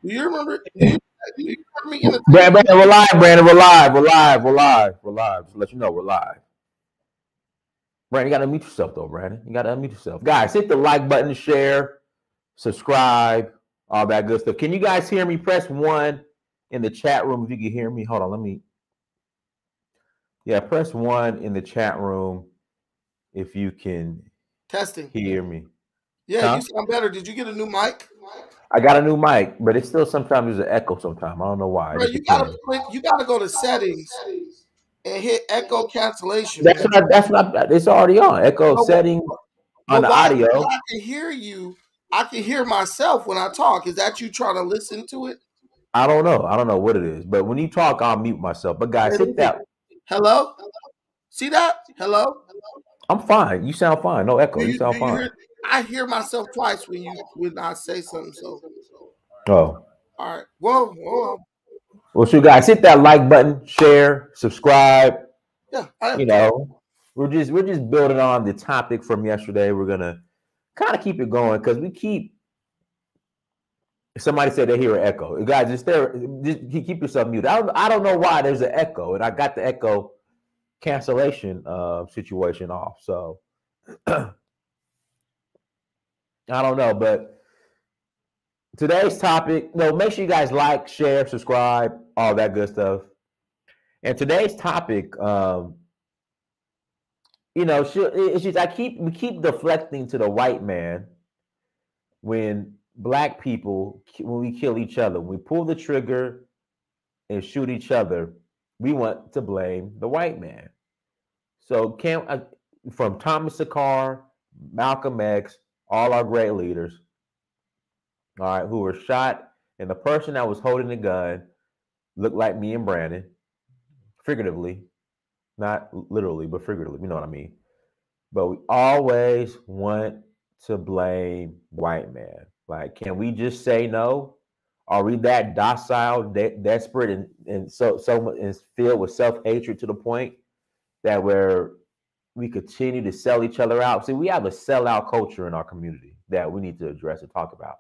Do you remember? Do you remember me in the Brandon, we're live, Brandon. We're live. We're live. We're live. We're live. Just to let you know we're live. Brandon, you got to unmute yourself, though, Brandon. You got to unmute yourself. Guys, hit the like button, share, subscribe, all that good stuff. Can you guys hear me? Press 1 in the chat room if you can hear me. Hold on, let me. Yeah, press 1 in the chat room if you can testing hear me. Yeah, you sound better. Did you get a new mic? I got a new mic, but it's still sometimes there's an echo sometimes. I don't know why. Bro, you gotta go to settings and hit echo cancellation. That's what it's already on. Echo settings on the audio. I can hear you. I can hear myself when I talk. Is that you trying to listen to it? I don't know. I don't know what it is. But when you talk, I'll mute myself. But guys, hit that. Hello? See that? Hello? I'm fine. You sound fine. No echo. You sound fine. I hear myself twice when I say something. So. Oh. All right. Whoa. Well, so guys, hit that like button, share, subscribe. Yeah. We're just building on the topic from yesterday. We're gonna kind of keep it going because we keep. Somebody said they hear an echo. Guys, just keep yourself muted. I don't know why there's an echo, and I got the echo cancellation situation off. So I don't know, but today's topic. Make sure you guys like, share, subscribe, all that good stuff. And today's topic, it's just we keep deflecting to the white man when black people, when we kill each other, when we pull the trigger and shoot each other, we want to blame the white man. So from Thomas Sankara Malcolm X, all our great leaders, all right, who were shot, and the person that was holding the gun looked like me and Brandon, figuratively, not literally, but figuratively. You know what I mean? But we always want to blame white man. Like, can we just say no? Are we that docile, desperate, and so and filled with self-hatred to the point that we continue to sell each other out? See, we have a sellout culture in our community that we need to address and talk about.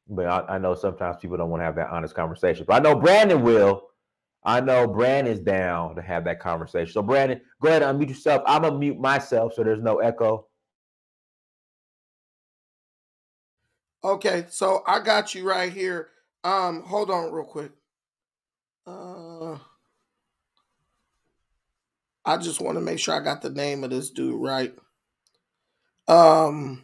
But I know sometimes people don't want to have that honest conversation. But I know Brandon will. I know Brandon's down to have that conversation. So Brandon, go ahead and unmute yourself. I'm gonna mute myself so there's no echo. Okay, so I got you right here. Hold on real quick. I just want to make sure I got the name of this dude right. Oh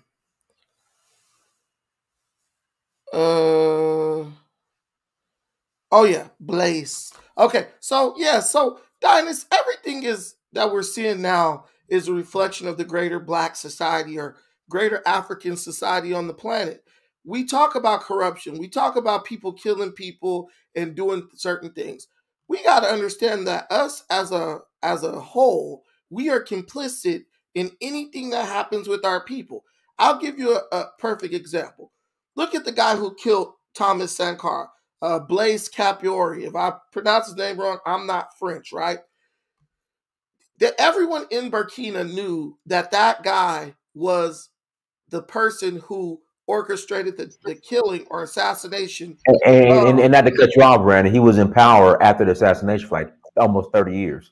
yeah, Blaze. Okay, so yeah, so Dinus, everything is that we're seeing now is a reflection of the greater Black society or greater African society on the planet. We talk about corruption. We talk about people killing people and doing certain things. We got to understand that us as a whole, we are complicit in anything that happens with our people. I'll give you a perfect example. Look at the guy who killed Thomas Sankara. Blaise Capiori. If I pronounce his name wrong, I'm not French, right? That everyone in Burkina knew that that guy was the person who orchestrated the killing or assassination. And not to cut you off, Brandon, he was in power after the assassination for like almost 30 years.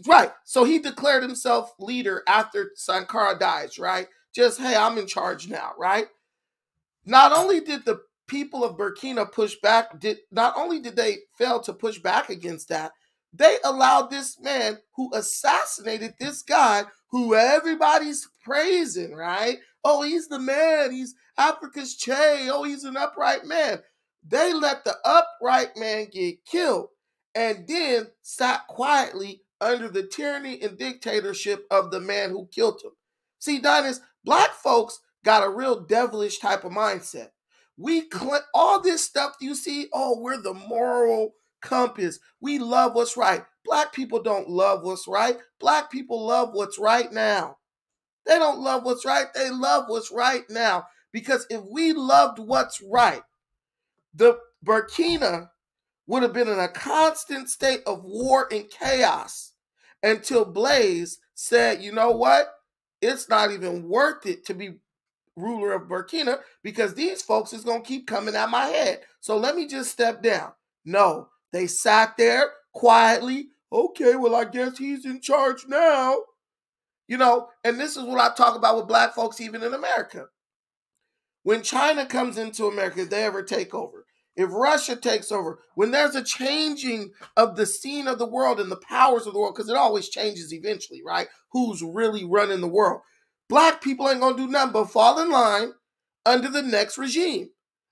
Right. So he declared himself leader after Sankara dies, right? Just, hey, I'm in charge now, right? Not only did the people of Burkina push back, not only did they fail to push back against that, they allowed this man who assassinated this guy who everybody's praising, right? Oh, he's the man. He's Africa's Che. Oh, he's an upright man. They let the upright man get killed and then sat quietly under the tyranny and dictatorship of the man who killed him. See, Dinus, Black folks got a real devilish type of mindset. We all this stuff you see, oh, we're the moral compass. We love what's right. Black people don't love what's right. Black people love what's right now. They don't love what's right. They love what's right now. Because if we loved what's right, the Burkina would have been in a constant state of war and chaos until Blaise said, you know what? It's not even worth it to be ruler of Burkina because these folks is going to keep coming at my head. So let me just step down. No, they sat there quietly. Okay, well, I guess he's in charge now. You know, and this is what I talk about with Black folks even in America. When China comes into America, if they ever take over, if Russia takes over, when there's a changing of the scene of the world and the powers of the world, because it always changes eventually, right? Who's really running the world? Black people ain't gonna do nothing but fall in line under the next regime.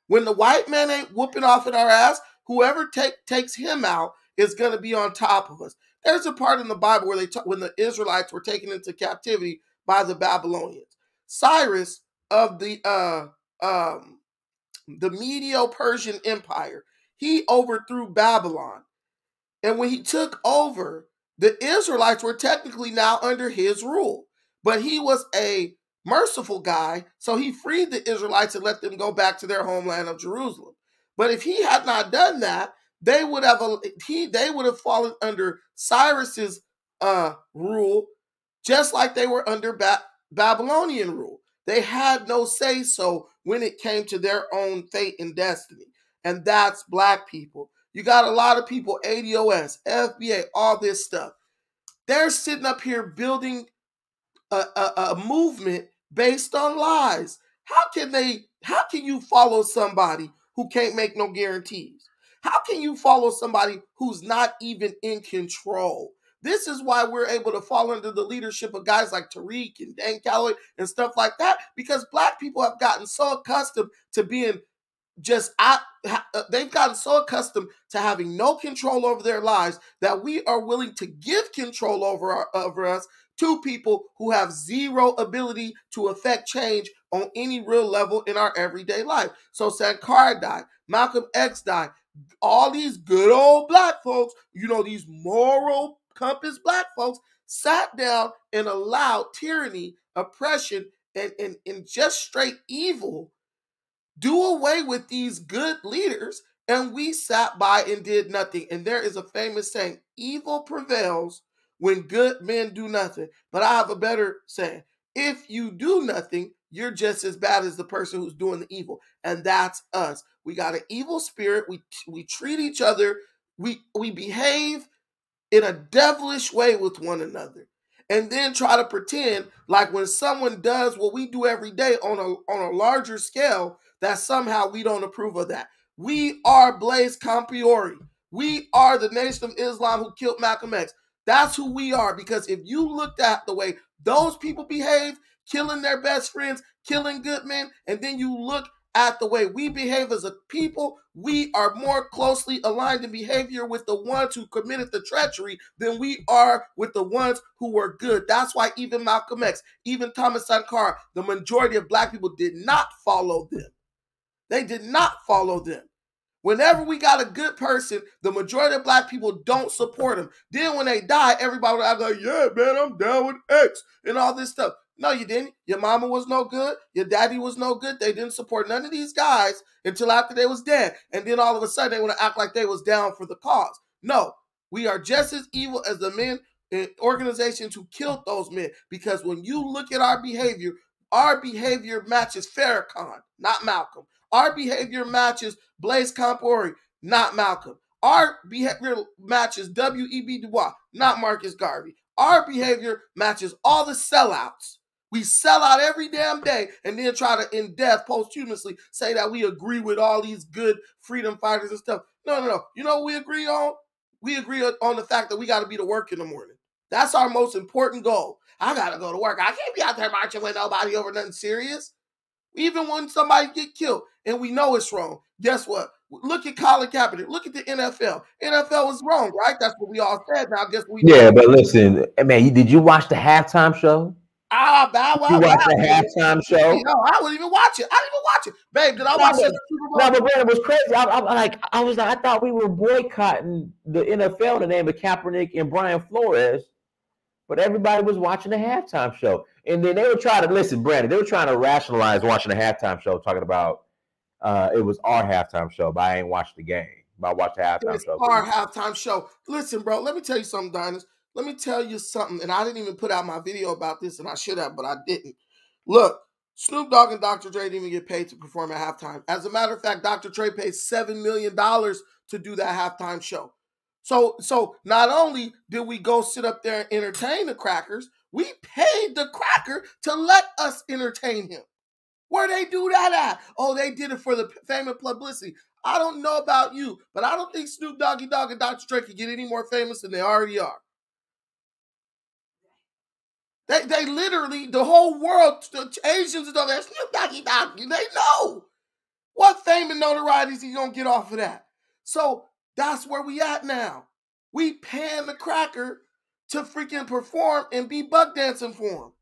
When the white man ain't whooping off at our ass, whoever takes him out is gonna be on top of us. There's a part in the Bible where when the Israelites were taken into captivity by the Babylonians. Cyrus of the Medo-Persian Empire, he overthrew Babylon. And when he took over, the Israelites were technically now under his rule. But he was a merciful guy, so he freed the Israelites and let them go back to their homeland of Jerusalem. But if he had not done that, they would have fallen under Cyrus's rule, just like they were under Babylonian rule. They had no say-so when it came to their own fate and destiny. And that's Black people. You got a lot of people, ADOS, FBA, all this stuff. They're sitting up here building a movement based on lies. How can you follow somebody who can't make no guarantees? How can you follow somebody who's not even in control? This is why we're able to fall under the leadership of guys like Tariq and Dan Calloway and stuff like that, because Black people have gotten so accustomed to being they've gotten so accustomed to having no control over their lives that we are willing to give control over us Two people who have zero ability to affect change on any real level in our everyday life. So Sankara died, Malcolm X died, all these good old black folks, you know, these moral compass black folks sat down and allowed tyranny, oppression, and just straight evil do away with these good leaders, and we sat by and did nothing. And there is a famous saying, evil prevails when good men do nothing. But I have a better saying, if you do nothing, you're just as bad as the person who's doing the evil. And that's us. We got an evil spirit. We treat each other. We behave in a devilish way with one another, and then try to pretend like when someone does what we do every day on a larger scale, that somehow we don't approve of that. We are Blaise Compaoré. We are the Nation of Islam who killed Malcolm X. That's who we are, because if you looked at the way those people behave, killing their best friends, killing good men, and then you look at the way we behave as a people, we are more closely aligned in behavior with the ones who committed the treachery than we are with the ones who were good. That's why even Malcolm X, even Thomas Sankara, the majority of black people did not follow them. They did not follow them. Whenever we got a good person, the majority of black people don't support them. Then when they die, everybody will go, yeah, man, I'm down with X and all this stuff. No, you didn't. Your mama was no good. Your daddy was no good. They didn't support none of these guys until after they was dead. And then all of a sudden they want to act like they was down for the cause. No, we are just as evil as the men and organizations who killed those men. Because when you look at our behavior matches Farrakhan, not Malcolm. Our behavior matches Blaise Compaoré, not Malcolm. Our behavior matches W.E.B. Du Bois, not Marcus Garvey. Our behavior matches all the sellouts. We sell out every damn day and then try to, in death, posthumously, say that we agree with all these good freedom fighters and stuff. No. You know what we agree on? We agree on the fact that we got to be to work in the morning. That's our most important goal. I got to go to work. I can't be out there marching with nobody over nothing serious. Even when somebody get killed and we know it's wrong, guess what? Look at Colin Kaepernick. Look at the NFL. NFL was wrong, right? That's what we all said. Now, guess what we Yeah, but listen, man, did you watch the halftime show? Bow Wow. You watched the halftime show? No, I wouldn't even watch it. I didn't even watch it. Babe, did I watch the Super Bowl? No, but Brandon, was crazy. I thought we were boycotting the NFL in the name of Kaepernick and Brian Flores, but everybody was watching the halftime show. And then they were trying to, listen, Brandon, they were trying to rationalize watching the halftime show, talking about it was our halftime show, but I ain't watched the game. But I watched the halftime show. Our halftime show. Listen, bro, let me tell you something, Diners. Let me tell you something, and I didn't even put out my video about this, and I should have, but I didn't. Look, Snoop Dogg and Dr. Dre didn't even get paid to perform at halftime. As a matter of fact, Dr. Dre paid $7 million to do that halftime show. So not only did we go sit up there and entertain the crackers, we paid the cracker to let us entertain him. Where they do that at? Oh, they did it for the fame and publicity. I don't know about you, but I don't think Snoop Doggy Dogg and Dr. Dre can get any more famous than they already are. They literally, the whole world, the Asians and all that, Snoop Doggy Dogg, they know what fame and notoriety is he gonna get off of that. So that's where we at now. We paying the cracker to freaking perform and be buck dancing for him.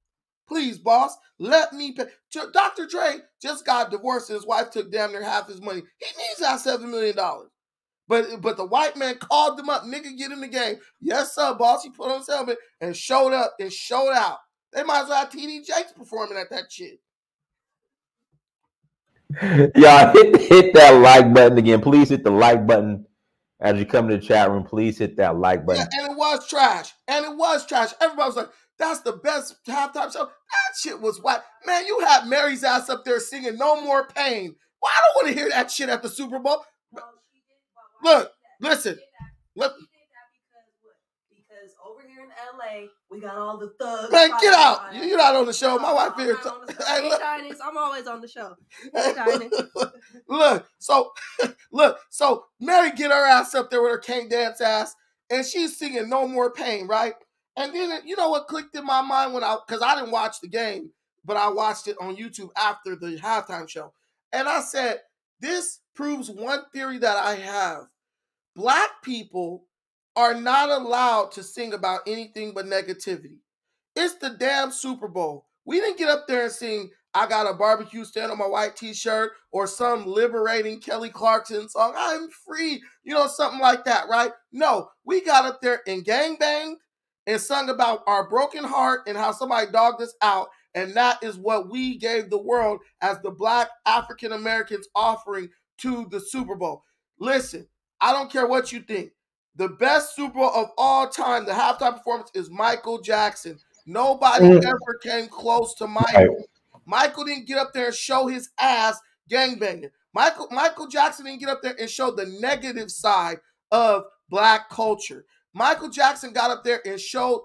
Please, boss, let me pay. Dr. Dre just got divorced and his wife took damn near half his money. He needs that $7 million. But the white man called them up, nigga, get in the game. Yes, sir, boss. He put on his helmet and showed up and showed out. They might as well have TD Jakes performing at that shit. Y'all hit that like button again. Please hit the like button as you come to the chat room. Please hit that like button. Yeah, and it was trash. Everybody was like, that's the best halftime show. That shit was whack. Man, you had Mary's ass up there singing No More Pain. Well, I don't want to hear that shit at the Super Bowl. Look, listen. Look. Because over here in LA, we got all the thugs. Man, get out. You're not on the show. My wife here. Hey, I'm always on the show. Look, so Mary get her ass up there with her can't dance ass, and she's singing No More Pain, right? And then, you know what clicked in my mind because I didn't watch the game, but I watched it on YouTube after the halftime show. And I said, this proves one theory that I have. Black people are not allowed to sing about anything but negativity. It's the damn Super Bowl. We didn't get up there and sing, I got a barbecue stand on my white t-shirt, or some liberating Kelly Clarkson song, I'm free, you know, something like that, right? No, we got up there and gangbanged and sung about our broken heart and how somebody dogged us out. And that is what we gave the world as the Black African Americans offering to the Super Bowl. Listen, I don't care what you think. The best Super Bowl of all time, the halftime performance, is Michael Jackson. Nobody ever came close to Michael. Right. Michael didn't get up there and show his ass gangbanging. Michael Jackson didn't get up there and show the negative side of Black culture. Michael Jackson got up there and showed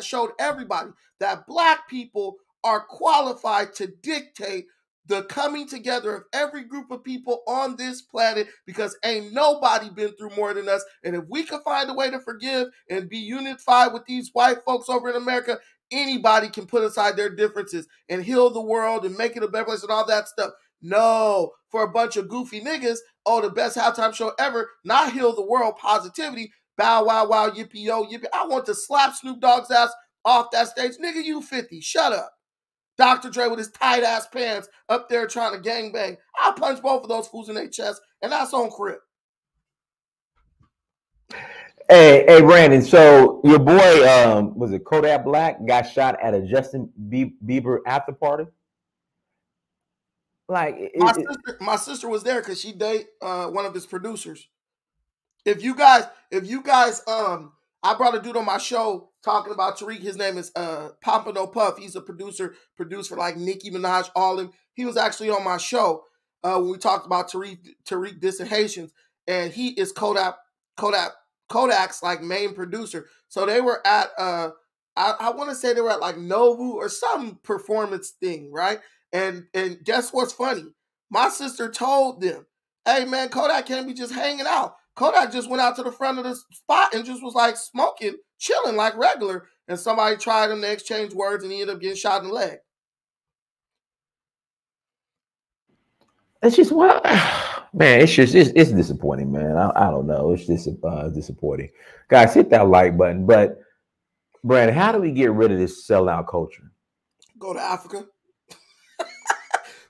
showed everybody that Black people are qualified to dictate the coming together of every group of people on this planet, because ain't nobody been through more than us. And if we can find a way to forgive and be unified with these white folks over in America, anybody can put aside their differences and heal the world and make it a better place and all that stuff. No, for a bunch of goofy niggas, oh, the best halftime show ever, not heal the world, positivity, bow, wow, wow, yippee, yo, yippee. I want to slap Snoop Dogg's ass off that stage. Nigga, you 50, shut up. Dr. Dre with his tight-ass pants up there trying to gangbang. I'll punch both of those fools in their chest, and that's on crib. Hey, Brandon. So your boy, was it Kodak Black, got shot at a Justin Bieber after party? Like my sister was there because she date one of his producers. If you guys, I brought a dude on my show talking about Tariq. His name is Pompano Puff. He's a producer, produced for like Nicki Minaj, all him. He was actually on my show when we talked about Tariq dissing Haitians, and he is Kodak's like main producer. So they were at I want to say they were at like Novu or some performance thing, right? And guess what's funny? My sister told them, hey man, Kodak can't be just hanging out. Kodak just went out to the front of the spot and just was like smoking, chilling like regular. And somebody tried him, they exchanged words, and he ended up getting shot in the leg. It's just what, man. It's disappointing, man. I don't know. It's just disappointing. Guys, hit that like button. But Brandon, how do we get rid of this sellout culture? Go to Africa.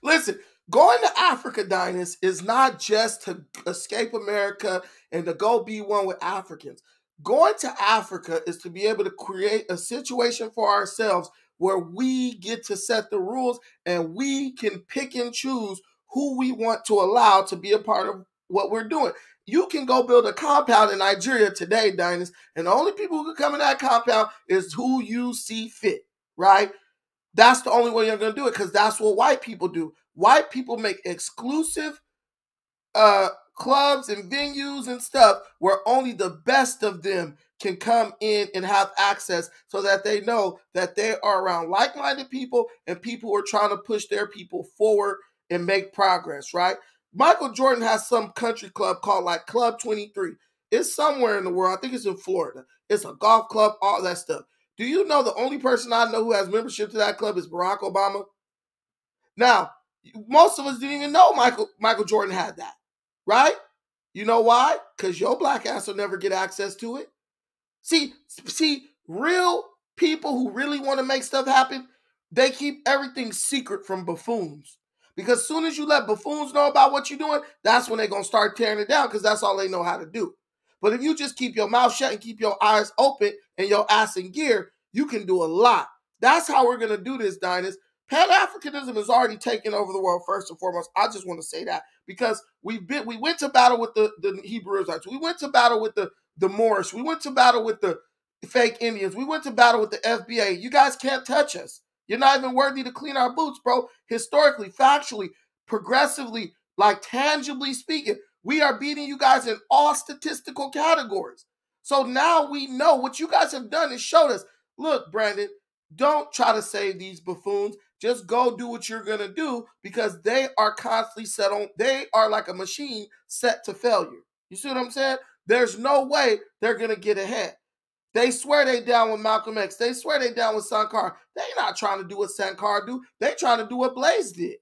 Listen, going to Africa, Dynas, is not just to escape America and to go be one with Africans. Going to Africa is to be able to create a situation for ourselves where we get to set the rules and we can pick and choose who we want to allow to be a part of what we're doing. You can go build a compound in Nigeria today, Dynas, and the only people who can come in that compound is who you see fit, right? That's the only way you're going to do it, because that's what white people do. White people make exclusive clubs and venues and stuff where only the best of them can come in and have access, so that they know that they are around like-minded people and people who are trying to push their people forward and make progress, right? Michael Jordan has some country club called like Club 23. It's somewhere in the world. I think it's in Florida. It's a golf club, all that stuff. Do you know the only person I know who has membership to that club is Barack Obama? Now, most of us didn't even know Michael Jordan had that, right? You know why? Because your black ass will never get access to it. See, real people who really want to make stuff happen, they keep everything secret from buffoons. Because as soon as you let buffoons know about what you're doing, that's when they're going to start tearing it down, because that's all they know how to do. But if you just keep your mouth shut and keep your eyes open and your ass in gear, you can do a lot. That's how we're going to do this, Dynas. Pan-Africanism is already taking over the world, first and foremost. I just want to say that, because we went to battle with the Hebrew Israelites. We went to battle with the Moorish. We went to battle with the fake Indians. We went to battle with the FBA. You guys can't touch us. You're not even worthy to clean our boots, bro. Historically, factually, progressively, like tangibly speaking, we are beating you guys in all statistical categories. So now we know what you guys have done is showed us, look, Brandon, don't try to save these buffoons. Just go do what you're going to do, because they are constantly they are like a machine set to failure. You see what I'm saying? There's no way they're going to get ahead. They swear they down with Malcolm X. They swear they down with Sankara. They not trying to do what Sankara do. They trying to do what Blaze did.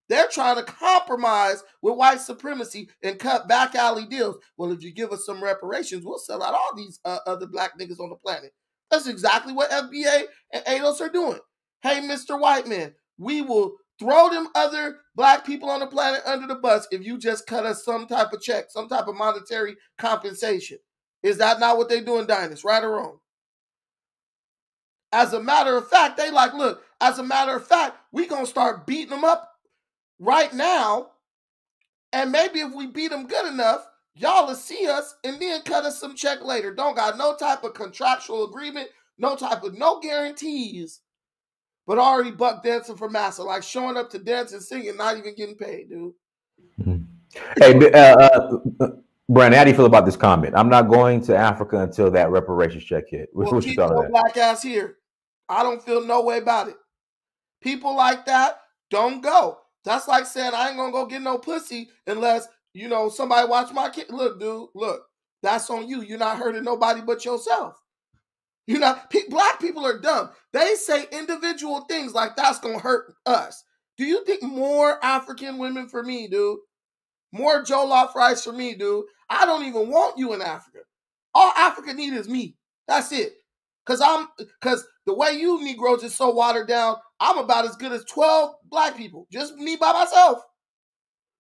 They're trying to compromise with white supremacy and cut back alley deals. Well, if you give us some reparations, we'll sell out all these other black niggas on the planet. That's exactly what FBA and ADOS are doing. Hey, Mr. White Man, we will throw them other black people on the planet under the bus if you just cut us some type of check, some type of monetary compensation. Is that not what they're doing, Dynas? Right or wrong? As a matter of fact, they like, look, as a matter of fact, we going to start beating them up right now. And maybe if we beat them good enough, y'all will see us and then cut us some check later. Don't got no type of contractual agreement, no guarantees, but already buck dancing for massa, like showing up to dance and sing and not even getting paid, dude. Mm-hmm. Hey, Brandon, how do you feel about this comment? I'm not going to Africa until that reparations check hit. Well, What's your thought of that? Black ass here. I don't feel no way about it. People like that don't go. That's like saying I ain't gonna go get no pussy unless, you know, somebody watch my kid. Look, dude, look, that's on you. You're not hurting nobody but yourself. You're not. Black people are dumb. They say individual things like that's gonna hurt us. Do you think more African women for me, dude? More jollof rice for me, dude? I don't even want you in Africa. All Africa need is me. That's it. Cause the way you Negroes is so watered down, I'm about as good as 12 black people. Just me by myself.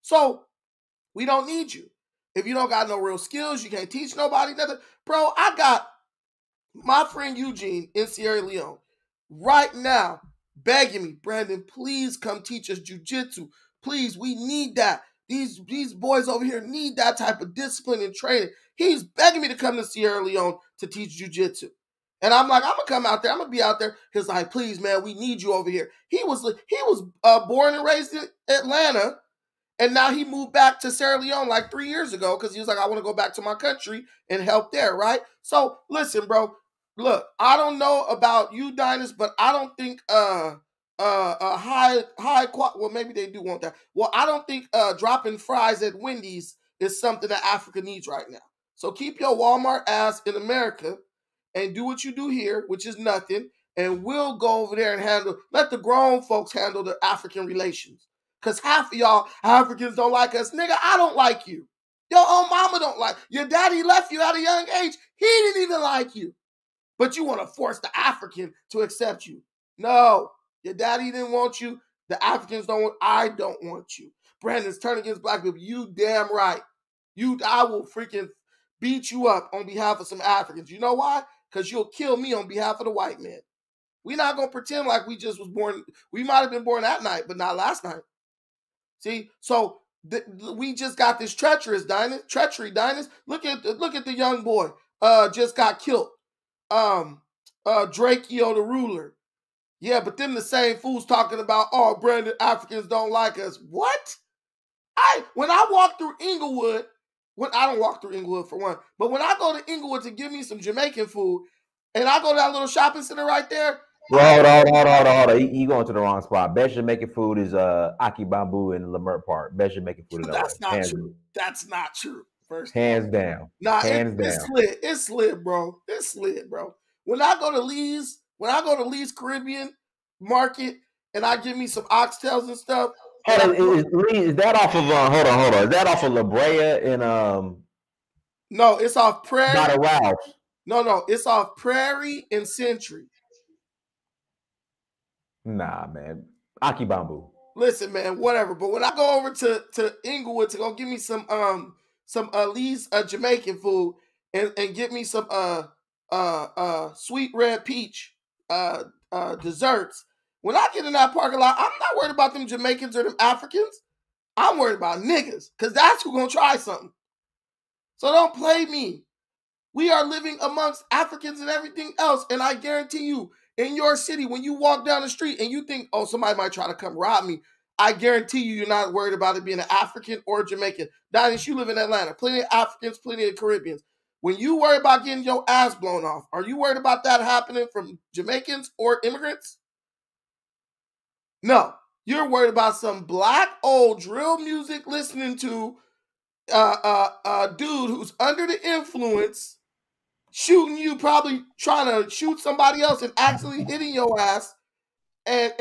So we don't need you. If you don't got no real skills, you can't teach nobody nothing. Bro, I got my friend Eugene in Sierra Leone right now begging me, Brandon, please come teach us jujitsu. Please, we need that. These boys over here need that type of discipline and training. He's begging me to come to Sierra Leone to teach jujitsu. And I'm like, I'm going to come out there. I'm going to be out there. He's like, please, man, we need you over here. He was born and raised in Atlanta. And now he moved back to Sierra Leone like 3 years ago because he was like, I want to go back to my country and help there, right? So listen, bro. Look, I don't know about you, Dynas, but I don't think well, maybe they do want that. Well, I don't think dropping fries at Wendy's is something that Africa needs right now. So keep your Walmart ass in America and do what you do here, which is nothing, and we'll go over there and let the grown folks handle the African relations. Because half of y'all Africans don't like us. Nigga, I don't like you. Your own mama don't like you. Your daddy left you at a young age. He didn't even like you. But you want to force the African to accept you. No, your daddy didn't want you. The Africans I don't want you. Brandon's turning against black people. You damn right. I will freaking beat you up on behalf of some Africans. You know why? Because you'll kill me on behalf of the white man. We're not going to pretend like we just was born. We might have been born that night, but not last night. See? So we just got this treachery, Dynas. Look at the young boy just got killed. Drakeo the ruler. Yeah, but them the same fools talking about, oh, Brandon, Africans don't like us. What? When I walk through Inglewood, I don't walk through Inglewood for one, but when I go to Inglewood to give me some Jamaican food, and I go to that little shopping center right there. Well, hold on. You going to the wrong spot. Best Jamaican food is Aki Bamboo in Lamert Park. Best Jamaican food in LA. That's not true. That's not true. First hands down. Nah, hands down. It's slid, bro. It's slid, bro. When I go to Lee's Caribbean Market and I give me some oxtails and stuff. Is that off of hold on. Is that off of La Brea and No, it's off Prairie. Not a Ralph's. No, it's off Prairie and Century. Nah, man. Aki Bamboo. Listen, man, whatever. But when I go over to Inglewood to go give me some Lee's Jamaican food and get me some sweet red peach desserts. When I get in that parking lot, I'm not worried about them Jamaicans or them Africans. I'm worried about niggas, because that's who gonna try something. So don't play me. We are living amongst Africans and everything else, and I guarantee you, in your city, when you walk down the street and you think, oh, somebody might try to come rob me, I guarantee you're not worried about it being an African or Jamaican. Dynas, you live in Atlanta. Plenty of Africans, plenty of Caribbeans. When you worry about getting your ass blown off, are you worried about that happening from Jamaicans or immigrants? No. You're worried about some black old drill music listening to a dude who's under the influence shooting you, probably trying to shoot somebody else and actually hitting your ass. And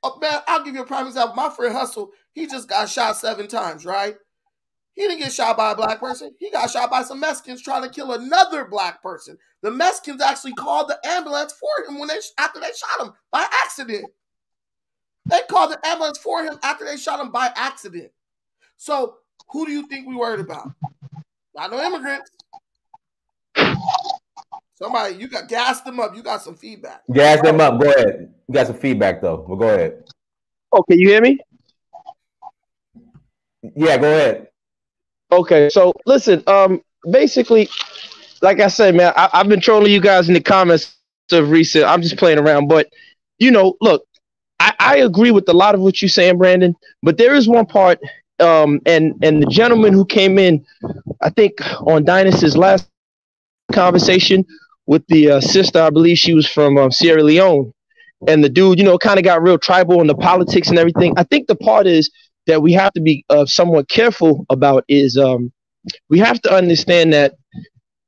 oh, man, I'll give you a prime example. My friend Hustle, he just got shot 7 times, right? He didn't get shot by a black person. He got shot by some Mexicans trying to kill another black person. The Mexicans actually called the ambulance for him after they shot him by accident. They called the ambulance for him after they shot him by accident. So who do you think we worried about? Not no immigrants. Somebody, you got gassed them up. You got some feedback. Gas them up. Go ahead. You got some feedback though. Well, go ahead. Okay, you hear me? Yeah, go ahead. Okay, so listen, basically, like I said, man, I've been trolling you guys in the comments of recent. I'm just playing around, but look, I agree with a lot of what you're saying, Brandon. But there is one part, and the gentleman who came in, I think on Dynasty's last conversation with the sister, I believe she was from Sierra Leone, and the dude, kind of got real tribal in the politics and everything. I think the part is that we have to be somewhat careful about is we have to understand that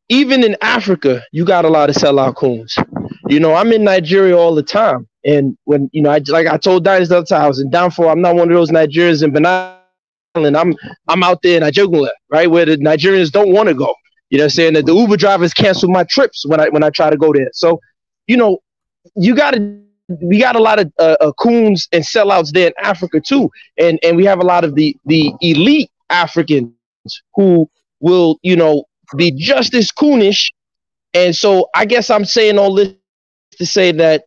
even in Africa, you got a lot of sellout coons. I'm in Nigeria all the time. And when, I told Dynasty the other time, I was in Downfall. I'm not one of those Nigerians in Benin Island. I'm out there in Ajogula, right, where the Nigerians don't want to go. You know what I'm saying? That the Uber drivers cancel my trips when I try to go there. So, we got a lot of coons and sellouts there in Africa too. And we have a lot of the elite Africans who will, be just as coonish. And so I guess I'm saying all this to say that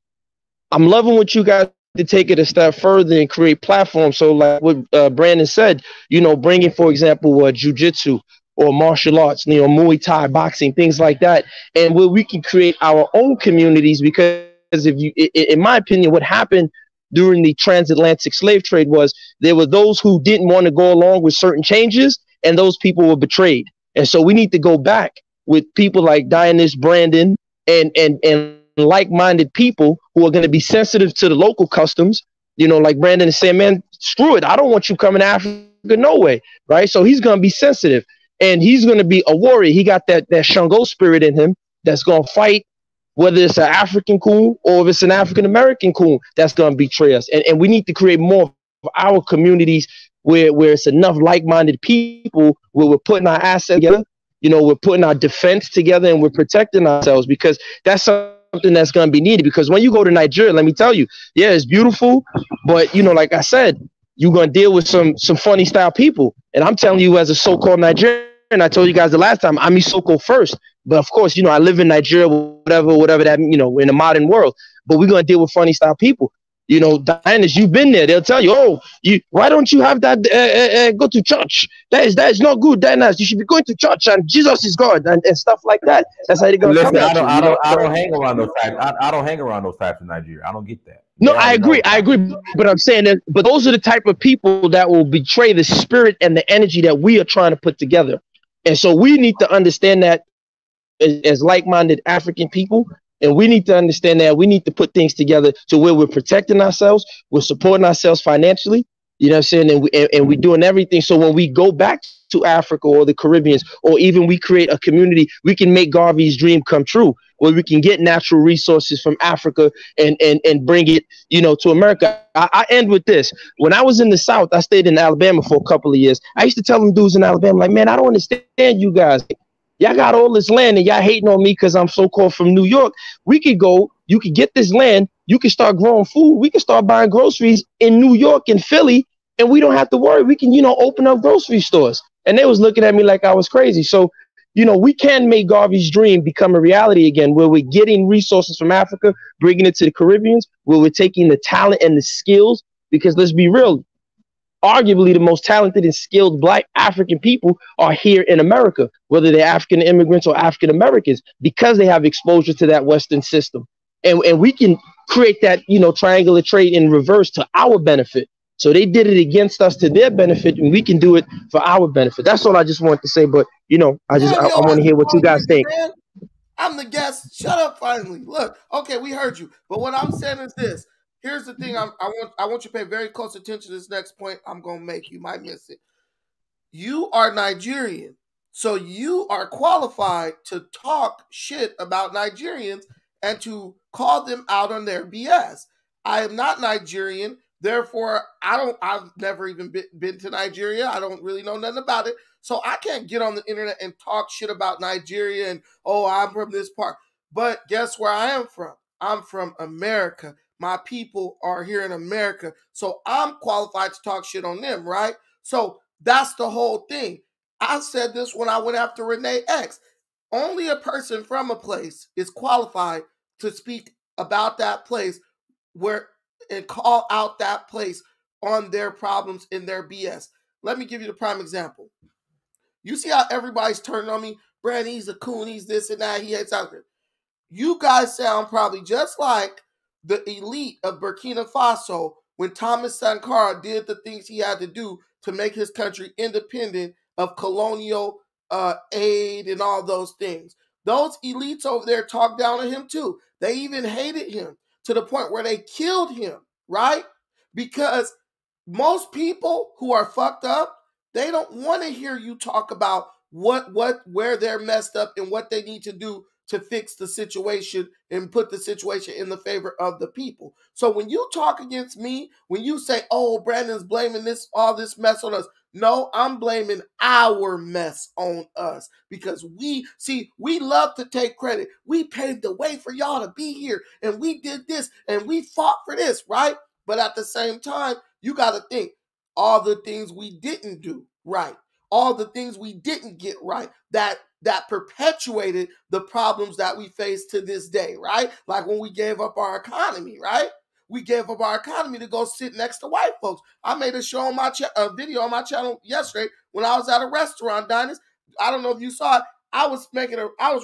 I'm loving what you guys to take it a step further and create platforms. So like what Brandon said, bringing, for example, jiu-jitsu or martial arts, Muay Thai, boxing, things like that. And where we can create our own communities, because in my opinion, what happened during the transatlantic slave trade was there were those who didn't want to go along with certain changes, and those people were betrayed. And so we need to go back with people like Dionys, Brandon, and like-minded people who are going to be sensitive to the local customs. Like Brandon is saying, man, screw it. I don't want you coming to Africa, no way, right? So he's going to be sensitive, and he's going to be a warrior. He got that Shango spirit in him that's going to fight, whether it's an African coon or if it's an African-American coon that's going to betray us. And we need to create more of our communities where it's enough like-minded people, where we're putting our assets together, we're putting our defense together, and we're protecting ourselves, because that's something that's going to be needed. Because when you go to Nigeria, let me tell you, yeah, it's beautiful, but like I said, you're going to deal with some funny style people. And I'm telling you, as a so-called Nigerian, I told you guys the last time, I'm Isoko first. But of course, I live in Nigeria, whatever that, in the modern world. But we're going to deal with funny style people. Dionys, you've been there. They'll tell you, why don't you have that, go to church? That is not good, Dionys. You should be going to church, and Jesus is God, and stuff like that. That's how they're going to come at you. I don't hang around those types. I don't hang around those types in Nigeria. I don't get that. No, I agree. But I'm saying that, but those are the type of people that will betray the spirit and the energy that we are trying to put together. And so we need to understand that as like-minded African people, and we need to understand that we need to put things together to where we're protecting ourselves, we're supporting ourselves financially, you know what I'm saying? And we're doing everything. So when we go back to Africa or the Caribbean, or even we create a community, we can make Garvey's dream come true, where we can get natural resources from Africa and bring it, to America. I end with this. When I was in the South, I stayed in Alabama for a couple of years. I used to tell them dudes in Alabama, like, man, I don't understand you guys. Y'all got all this land and y'all hating on me because I'm so-called from New York. We could go, you could get this land, you can start growing food, we can start buying groceries in New York and Philly, and we don't have to worry. We can, open up grocery stores. And they was looking at me like I was crazy. So, we can make Garvey's dream become a reality again, where we're getting resources from Africa, bringing it to the Caribbeans, where we're taking the talent and the skills, because let's be real, arguably the most talented and skilled Black African people are here in America, whether they're African immigrants or African Americans, because they have exposure to that Western system. And we can create that, triangular trade in reverse to our benefit. So they did it against us to their benefit, and we can do it for our benefit. That's all I just wanted to say. But, I want to hear what you guys think. Man. I'm the guest. Shut up finally. Look, okay, we heard you. But what I'm saying is this. Here's the thing. I want you to pay very close attention to this next point I'm going to make. You might miss it. You are Nigerian. So you are qualified to talk shit about Nigerians and to call them out on their BS. I am not Nigerian. Therefore, I've never even been to Nigeria. I don't really know nothing about it. So I can't get on the internet and talk shit about Nigeria and, oh, I'm from this part. But guess where I am from? I'm from America. My people are here in America. So I'm qualified to talk shit on them, right? So that's the whole thing. I said this when I went after Renee X. Only a person from a place is qualified to speak about that place where and call out that place on their problems in their BS. Let me give you the prime example. You see how everybody's turning on me? Brandon, he's a coon, he's this and that, he hates Africa. You guys sound probably just like the elite of Burkina Faso when Thomas Sankara did the things he had to do to make his country independent of colonial aid and all those things. Those elites over there talked down on him too. They even hated him to the point where they killed him, right? Because most people who are fucked up, they don't want to hear you talk about where they're messed up and what they need to do to fix the situation and put the situation in the favor of the people. So when you talk against me, when you say, oh, Brandon's blaming all this mess on us, no, I'm blaming our mess on us because we love to take credit. We paved the way for y'all to be here and we did this and we fought for this, right? But at the same time, you got to think all the things we didn't do right, all the things we didn't get right that perpetuated the problems that we face to this day, right? Like when we gave up our economy, right? We gave up our economy to go sit next to white folks. I made a show on my video on my channel yesterday when I was at a restaurant, Diners. I don't know if you saw it. I was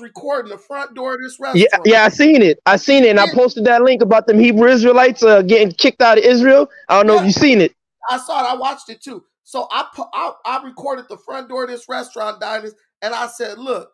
recording the front door of this restaurant. Yeah, I seen it, and I posted that link about them Hebrew Israelites getting kicked out of Israel. I don't know if you seen it. I saw it. I watched it too. So I recorded the front door of this restaurant, Diners, and I said, look,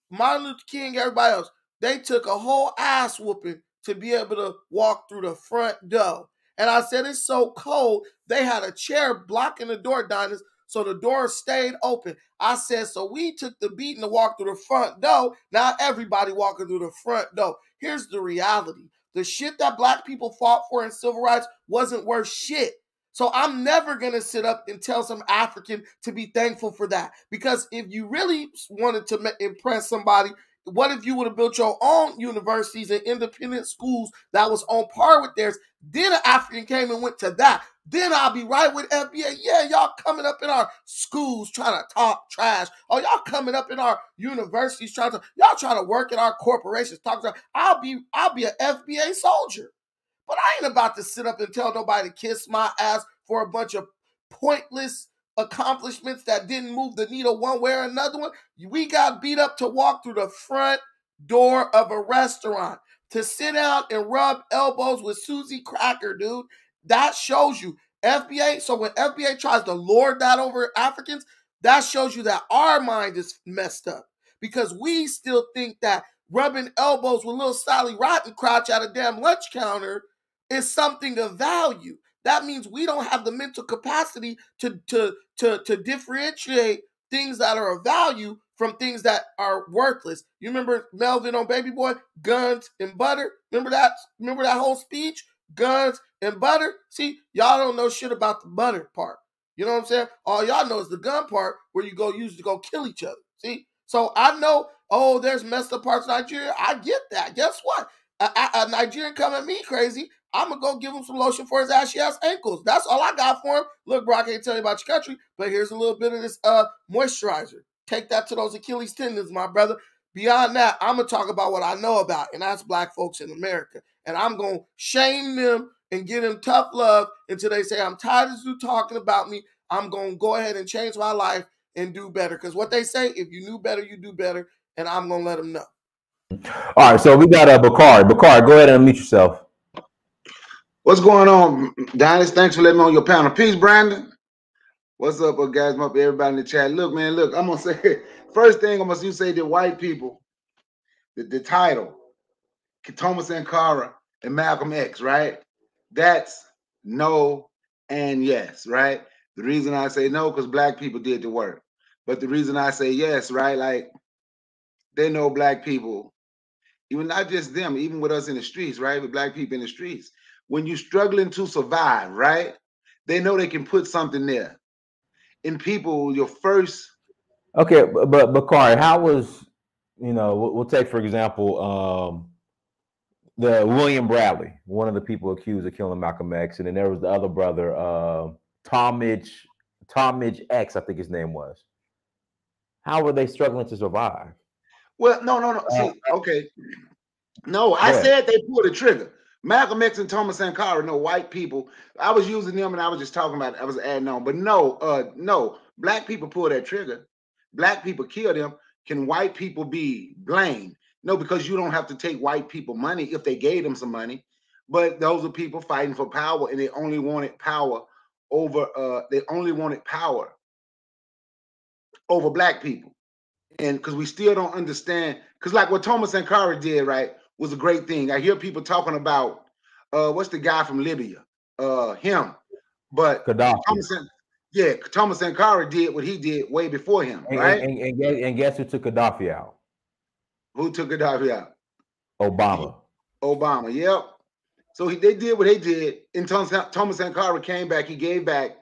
Martin Luther King, everybody else, they took a whole ass whooping to be able to walk through the front door. And I said, it's so cold, they had a chair blocking the door, Diners, so the door stayed open. I said, so we took the beating to walk through the front door. Now everybody walking through the front door. Here's the reality. The shit that black people fought for in civil rights wasn't worth shit. So I'm never going to sit up and tell some African to be thankful for that. Because if you really wanted to impress somebody, what if you would have built your own universities and independent schools that was on par with theirs? Then an African came and went to that. Then I'll be right with FBA. Yeah, y'all coming up in our schools trying to talk trash. Oh, y'all coming up in our universities trying to work in our corporations talk trash. I'll be an FBA soldier. But I ain't about to sit up and tell nobody to kiss my ass for a bunch of pointless accomplishments that didn't move the needle one way or another one. We got beat up to walk through the front door of a restaurant, to sit down and rub elbows with Susie Cracker, dude. That shows you FBA. So when FBA tries to lord that over Africans, that shows you that our mind is messed up because we still think that rubbing elbows with little Sally Rottencrotch at a damn lunch counter is something of value. That means we don't have the mental capacity to differentiate things that are of value from things that are worthless. You remember Melvin on Baby Boy, guns and butter? Remember that whole speech? Guns and butter? See, y'all don't know shit about the butter part. You know what I'm saying? All y'all know is the gun part where you go use to go kill each other. See? So I know, oh, there's messed up parts of Nigeria. I get that. Guess what? A Nigerian come at me crazy, I'm going to go give him some lotion for his ashy ass ankles. That's all I got for him. Look, bro, I can't tell you about your country, but here's a little bit of this moisturizer. Take that to those Achilles tendons, my brother. Beyond that, I'm going to talk about what I know about, and that's black folks in America. And I'm going to shame them and give them tough love until they say, I'm tired of you talking about me. I'm going to go ahead and change my life and do better. Because what they say, if you knew better, you do better. And I'm going to let them know. All right, so we got Bakari. Bakari, go ahead and unmute yourself. What's going on, Dennis? Thanks for letting me on your panel. Peace, Brandon. What's up, guys? Up everybody in the chat. Look, man, look, I'm going to say, first thing I'm going to say to white people, the title, Thomas Sankara and Malcolm X, right? That's no and yes, right? The reason I say no, because black people did the work. But the reason I say yes, right, like, they know black people, even not just them, even with us in the streets, right? With black people in the streets, when you're struggling to survive, right? They know they can put something there. And people, your first. Okay, but Bakari, how was, we'll take for example the William Bradley, one of the people accused of killing Malcolm X, and then there was the other brother, Talmadge X, I think his name was. How were they struggling to survive? Well, no. See, okay. No, I said they pulled the trigger. Malcolm X and Thomas Sankara, no white people. I was using them and I was just talking about it. I was adding on. But no, black people pull that trigger. Black people kill them. Can white people be blamed? No, because you don't have to take white people money if they gave them some money. But those are people fighting for power, and they only wanted power over black people. And because we still don't understand, because like what Thomas Sankara did, right, was a great thing. I hear people talking about what's the guy from Libya? Him. But Thomas Sankara did what he did way before him, right? And guess who took Gaddafi out? Who took Gaddafi out? Obama. Yep. So they did what they did. And Thomas Sankara came back, he gave back,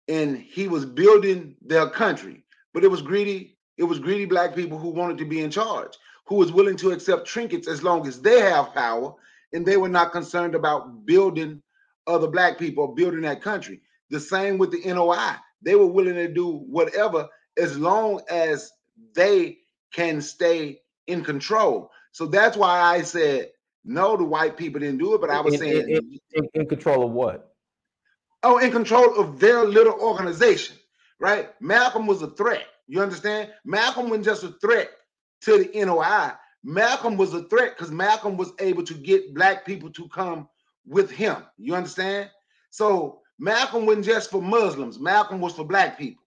and he was building their country. But it was greedy black people who wanted to be in charge, who was willing to accept trinkets as long as they have power, and they were not concerned about building other black people or building that country. The same with the NOI. They were willing to do whatever as long as they can stay in control. So that's why I said, no, the white people didn't do it, but I was saying... In control of what? Oh, in control of their little organization, right? Malcolm was a threat. You understand? Malcolm wasn't just a threat to the NOI. Malcolm was a threat because Malcolm was able to get black people to come with him. You understand? So Malcolm wasn't just for Muslims. Malcolm was for black people.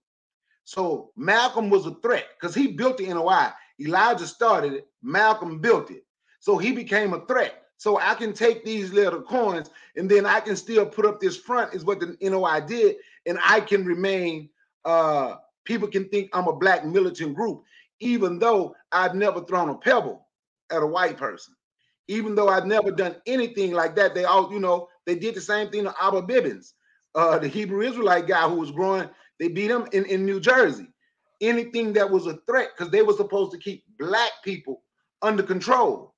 So Malcolm was a threat because he built the NOI. Elijah started it. Malcolm built it. So he became a threat. So I can take these little coins and then I can still put up this front is what the NOI did. And I can remain... people can think I'm a black militant group, even though I've never thrown a pebble at a white person, even though I've never done anything like that. They all, they did the same thing to Abba Bibbins, the Hebrew Israelite guy who was growing. They beat him in New Jersey. Anything that was a threat, because they were supposed to keep black people under control.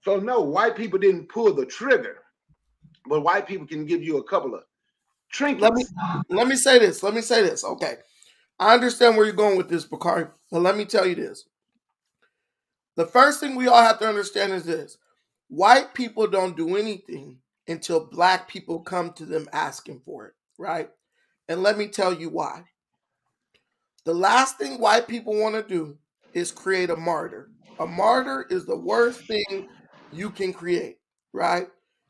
So no, white people didn't pull the trigger, but white people can give you a couple of trinkets. Let me say this. Okay. I understand where you're going with this, Bakari, but let me tell you this. The first thing we all have to understand is this. White people don't do anything until black people come to them asking for it, right? And let me tell you why. The last thing white people want to do is create a martyr. A martyr is the worst thing you can create, right?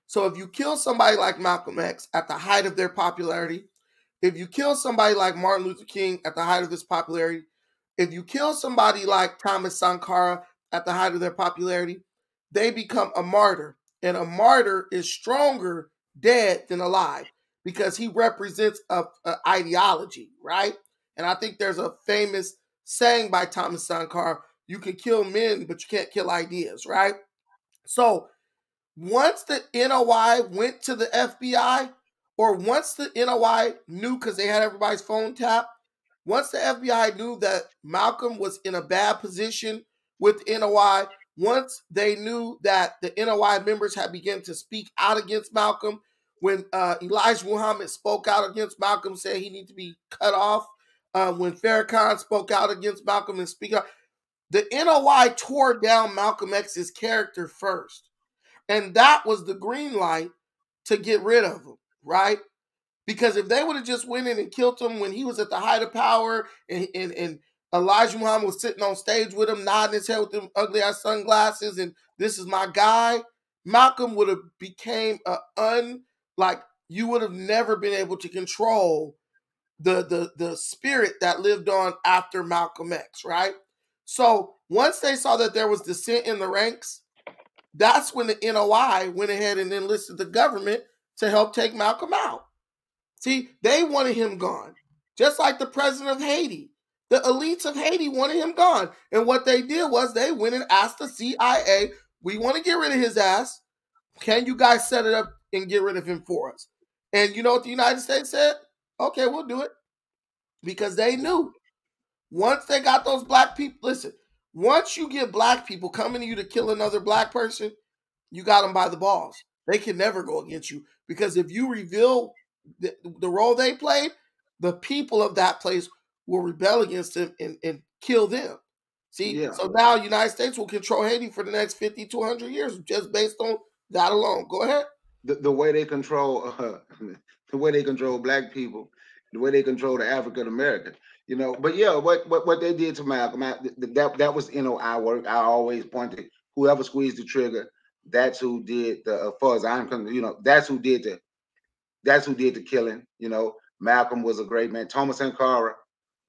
So if you kill somebody like Malcolm X at the height of their popularity, if you kill somebody like Martin Luther King at the height of his popularity, if you kill somebody like Thomas Sankara at the height of their popularity, they become a martyr. And a martyr is stronger dead than alive because he represents an ideology, right? And I think there's a famous saying by Thomas Sankara, you can kill men, but you can't kill ideas, right? So once the NOI went to the FBI, or once the NOI knew, because they had everybody's phone tapped, once the FBI knew that Malcolm was in a bad position with NOI, once they knew that the NOI members had begun to speak out against Malcolm, when Elijah Muhammad spoke out against Malcolm, saying he needed to be cut off, when Farrakhan spoke out against Malcolm and speak out, the NOI tore down Malcolm X's character first. And that was the green light to get rid of him, right? Because if they would have just went in and killed him when he was at the height of power and Elijah Muhammad was sitting on stage with him, nodding his head with them ugly ass sunglasses and this is my guy, Malcolm would have became you would have never been able to control the spirit that lived on after Malcolm X, right? So once they saw that there was dissent in the ranks, that's when the NOI went ahead and enlisted the government to help take Malcolm out. See, they wanted him gone, just like the president of Haiti. The elites of Haiti wanted him gone. And what they did was they went and asked the CIA, we want to get rid of his ass. Can you guys set it up and get rid of him for us. And you know what the United States said? Okay, we'll do it. Because they knew once they got those black people, listen, once you get black people coming to you to kill another black person, you got them by the balls. They can never go against you. Because if you reveal the role they played, the people of that place will rebel against them and kill them. See, so now the United States will control Haiti for the next 50 to 100 years just based on that alone. Go ahead. The way they control the way they control black people, the way they control the African American, you know. But yeah, what they did to Malcolm, that was our work. I always pointed, whoever squeezed the trigger, that's who did the. As far as I'm concerned, that's who did the killing. You know, Malcolm was a great man. Thomas Sankara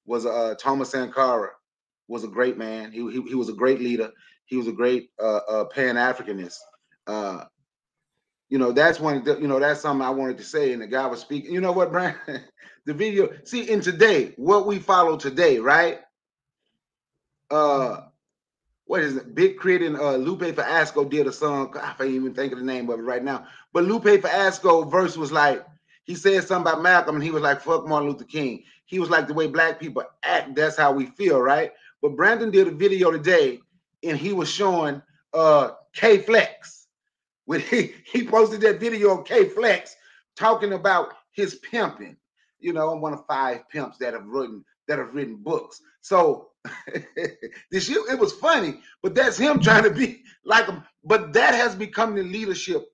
was a great man. He was a great leader. He was a great Pan-Africanist. That's that's something I wanted to say. And the guy was speaking. You know what, Brian? The video. See, in today, what we follow today, right? What is it? Big Crit and Lupe Fiasco did a song. I can't even think of the name of it right now. But Lupe Fiasco verse was like, he said something about Malcolm, and he was like, "Fuck Martin Luther King." He was like, the way black people act, that's how we feel, right? But Brandon did a video today, and he was showing K Flex. When he posted that video of K Flex talking about his pimping. I'm one of 5 pimps that have written books. So this year it was funny, but that's him trying to be like him. But that has become the leadership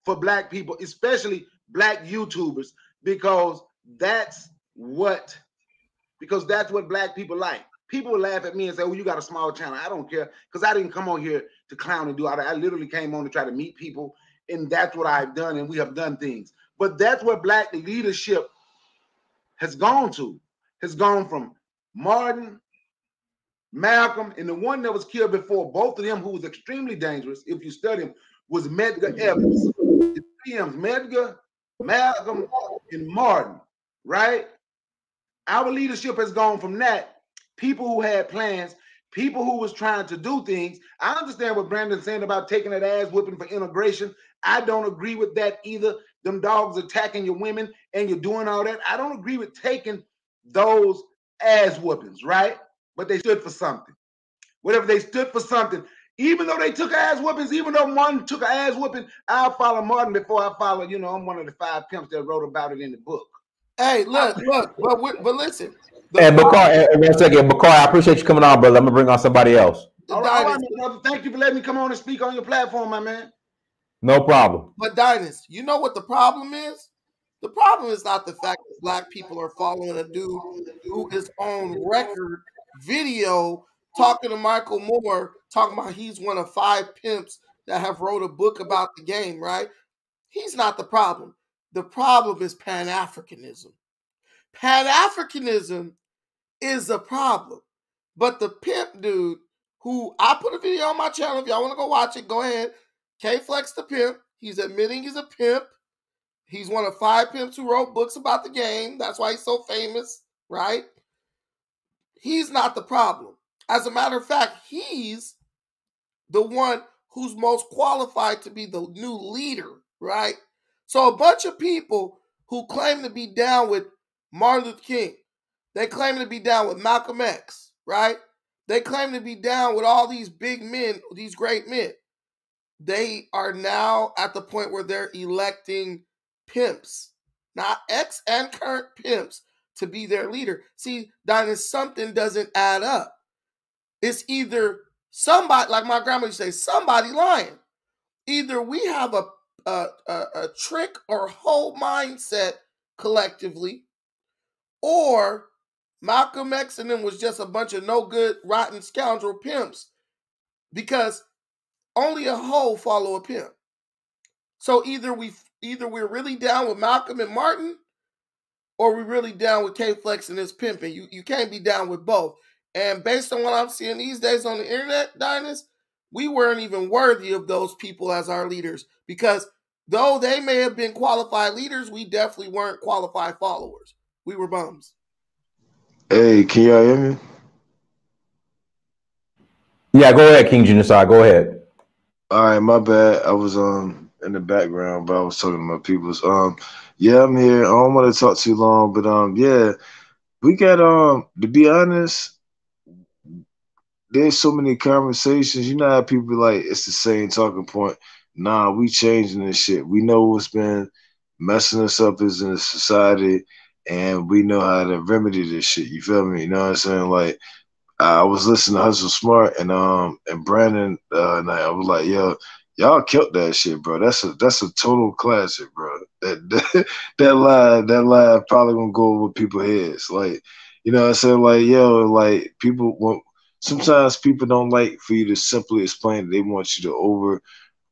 for black people, especially black YouTubers, because that's what black people like. People will laugh at me and say, "Oh, you got a small channel." I don't care, because I didn't come on here to clown and do all that. I literally came on to try to meet people, and that's what I've done, and we have done things. But that's where black leadership has gone to. Has gone from Martin, Malcolm, and the one that was killed before both of them, who was extremely dangerous, if you study him, was Medgar Evers. The 3 M's, Medgar, Malcolm, and Martin, right? Our leadership has gone from that. People who had plans, people who was trying to do things. I understand what Brandon's saying about taking that ass whipping for integration. I don't agree with that either. Them dogs attacking your women and you're doing all that. I don't agree with taking those ass whoopings, right? But they stood for something. Whatever, they stood for something. Even though they took ass whoopings, even though Martin took an ass whooping, I'll follow Martin before I follow, I'm one of the 5 pimps that wrote about it in the book. Hey, look, but listen. And Bakari, 1 second, Bakari, I appreciate you coming on, brother. I'm gonna bring on somebody else. All right, brother. Thank you for letting me come on and speak on your platform, my man. No problem. But Dynast, you know what the problem is? The problem is not the fact that black people are following a dude who is on record video talking to Michael Moore, talking about he's one of 5 pimps that have wrote a book about the game, right? He's not the problem. The problem is Pan-Africanism. Pan-Africanism is the problem. But the pimp dude, who I put a video on my channel, if y'all want to go watch it, go ahead. K-Flex the pimp. He's admitting he's a pimp. He's one of 5 pimps who wrote books about the game. That's why he's so famous, right? He's not the problem. As a matter of fact, he's the one who's most qualified to be the new leader, right? So a bunch of people who claim to be down with Martin Luther King, they claim to be down with Malcolm X, right? They claim to be down with all these big men, these great men. They are now at the point where they're electing pimps, not ex and current pimps, to be their leader. See, Dynast, something doesn't add up. It's either somebody, like my grandma used to say, somebody lying. Either we have a trick or whole mindset collectively, or Malcolm X and them was just a bunch of no good, rotten scoundrel pimps, because only a hoe follow a pimp. So either we're really down with Malcolm and Martin, or we're really down with K-Flex and his pimping. You can't be down with both. And based on what I'm seeing these days on the internet, Dynast, we weren't even worthy of those people as our leaders, because though they may have been qualified leaders, we definitely weren't qualified followers. We were bums. Hey, can y'all hear me? Yeah, go ahead, King Genocide. Go ahead. All right, my bad. I was in the background, but I was talking to my peoples. Yeah, I'm here. I don't want to talk too long, but yeah, we got to be honest, there's so many conversations. You know how people be like, it's the same talking point. Nah, we changing this shit. We know what's been messing us up as in a society, and we know how to remedy this shit. You feel me? You know what I'm saying? Like, I was listening to Hustle Smart and Brandon and I was like, yo, y'all killed that shit, bro. That's a total classic, bro. That live probably gonna go over people's heads. Like, you know what I'm saying? Like, yo, like people want sometimes people don't like for you to simply explain it. They want you to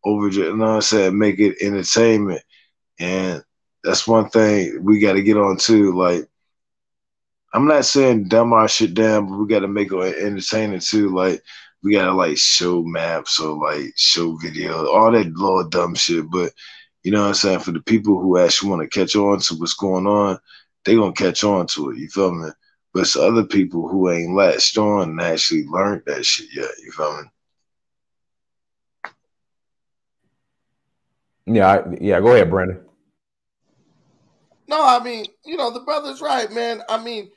you know what I'm saying, make it entertainment. And that's one thing we gotta get on too. Like, I'm not saying dumb our shit down, but we got to make it entertaining too. Like, we got to like show maps or like show video, all that little dumb shit. But you know what I'm saying? For the people who actually want to catch on to what's going on, they gonna catch on to it. You feel me? But it's other people who ain't latched on and actually learned that shit yet. You feel me? Yeah, go ahead, Brandon. No, I mean, the brother's right, man. I mean,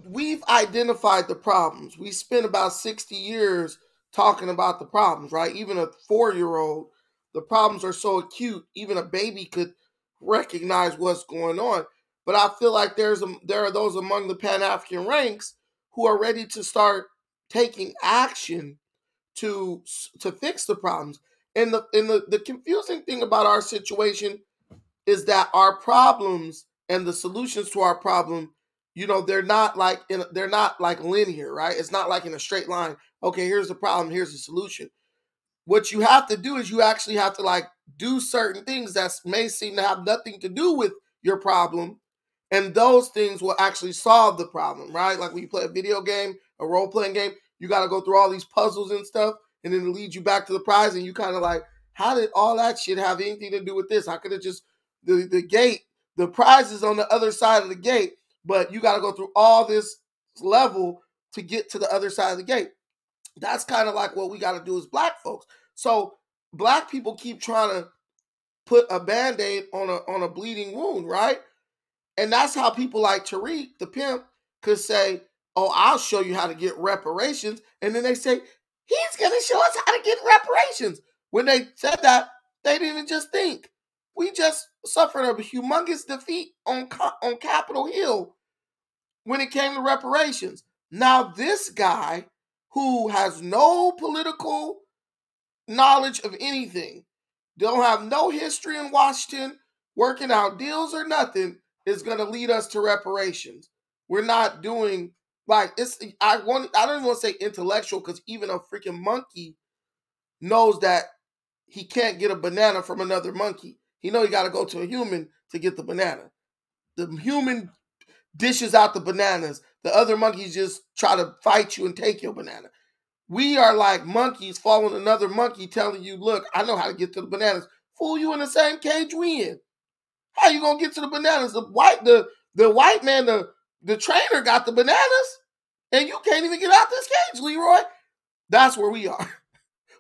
we've identified the problems. We spent about 60 years talking about the problems, right? Even a 4-year-old, the problems are so acute, even a baby could recognize what's going on. But I feel like there are those among the Pan-African ranks who are ready to start taking action to fix the problems. And the confusing thing about our situation is that our problems and the solutions to our problem, they're not like linear, right? It's not like in a straight line. Okay, here's the problem, here's the solution. What you have to do is you actually have to like do certain things that may seem to have nothing to do with your problem, and those things will actually solve the problem, right? Like when you play a video game, a role-playing game, you got to go through all these puzzles and stuff, and then it leads you back to the prize, and you kind of like, how did all that shit have anything to do with this? I could have just the gate, the prize is on the other side of the gate, but you got to go through all this level to get to the other side of the gate. That's kind of like what we got to do as black folks. So black people keep trying to put a Band-Aid on a bleeding wound, right? And that's how people like Tariq, the pimp, could say, oh, I'll show you how to get reparations. And then they say, he's going to show us how to get reparations. When they said that, they didn't just think. We just suffered a humongous defeat on Capitol Hill when it came to reparations. Now this guy, who has no political knowledge of anything, don't have no history in Washington, working out deals or nothing, is going to lead us to reparations. We're not doing like it's. I don't even want to say intellectual, because even a freaking monkey knows that he can't get a banana from another monkey. He know he got to go to a human to get the banana. The human dishes out the bananas. The other monkeys just try to fight you and take your banana. We are like monkeys following another monkey telling you, look, I know how to get to the bananas. Fool, you in the same cage we in. How you gonna get to the bananas? The white man, the trainer got the bananas, and you can't even get out this cage, Leroy. That's where we are.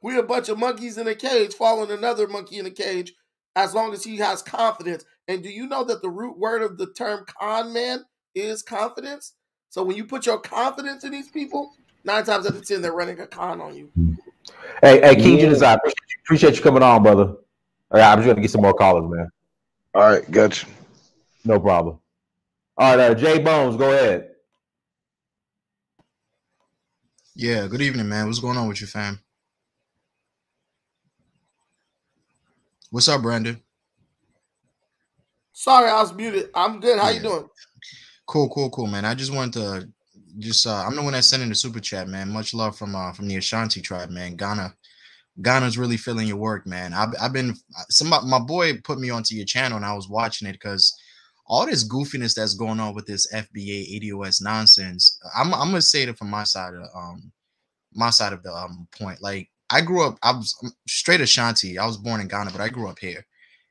We're a bunch of monkeys in a cage following another monkey in a cage, as long as he has confidence. And do you know that the root word of the term con man is confidence? So when you put your confidence in these people, 9 times out of 10, they're running a con on you. Hey, King Genocide, appreciate you coming on, brother. All right, I'm just gonna get some more callers, man. All right, gotcha. No problem. All right, Jay Bones, go ahead. Yeah, good evening, man. What's going on with you, fam? What's up, Brandon? Sorry, I was muted. I'm good. How you doing? Cool, man. I just wanted to I'm the one that sent in the super chat, man. Much love from the Ashanti tribe, man. Ghana's really feeling your work, man. I've been my boy put me onto your channel, and I was watching it because all this goofiness that's going on with this FBA ADOS nonsense. I'm gonna say it from my side of the point. Like, I grew up, I'm straight Ashanti. I was born in Ghana, but I grew up here.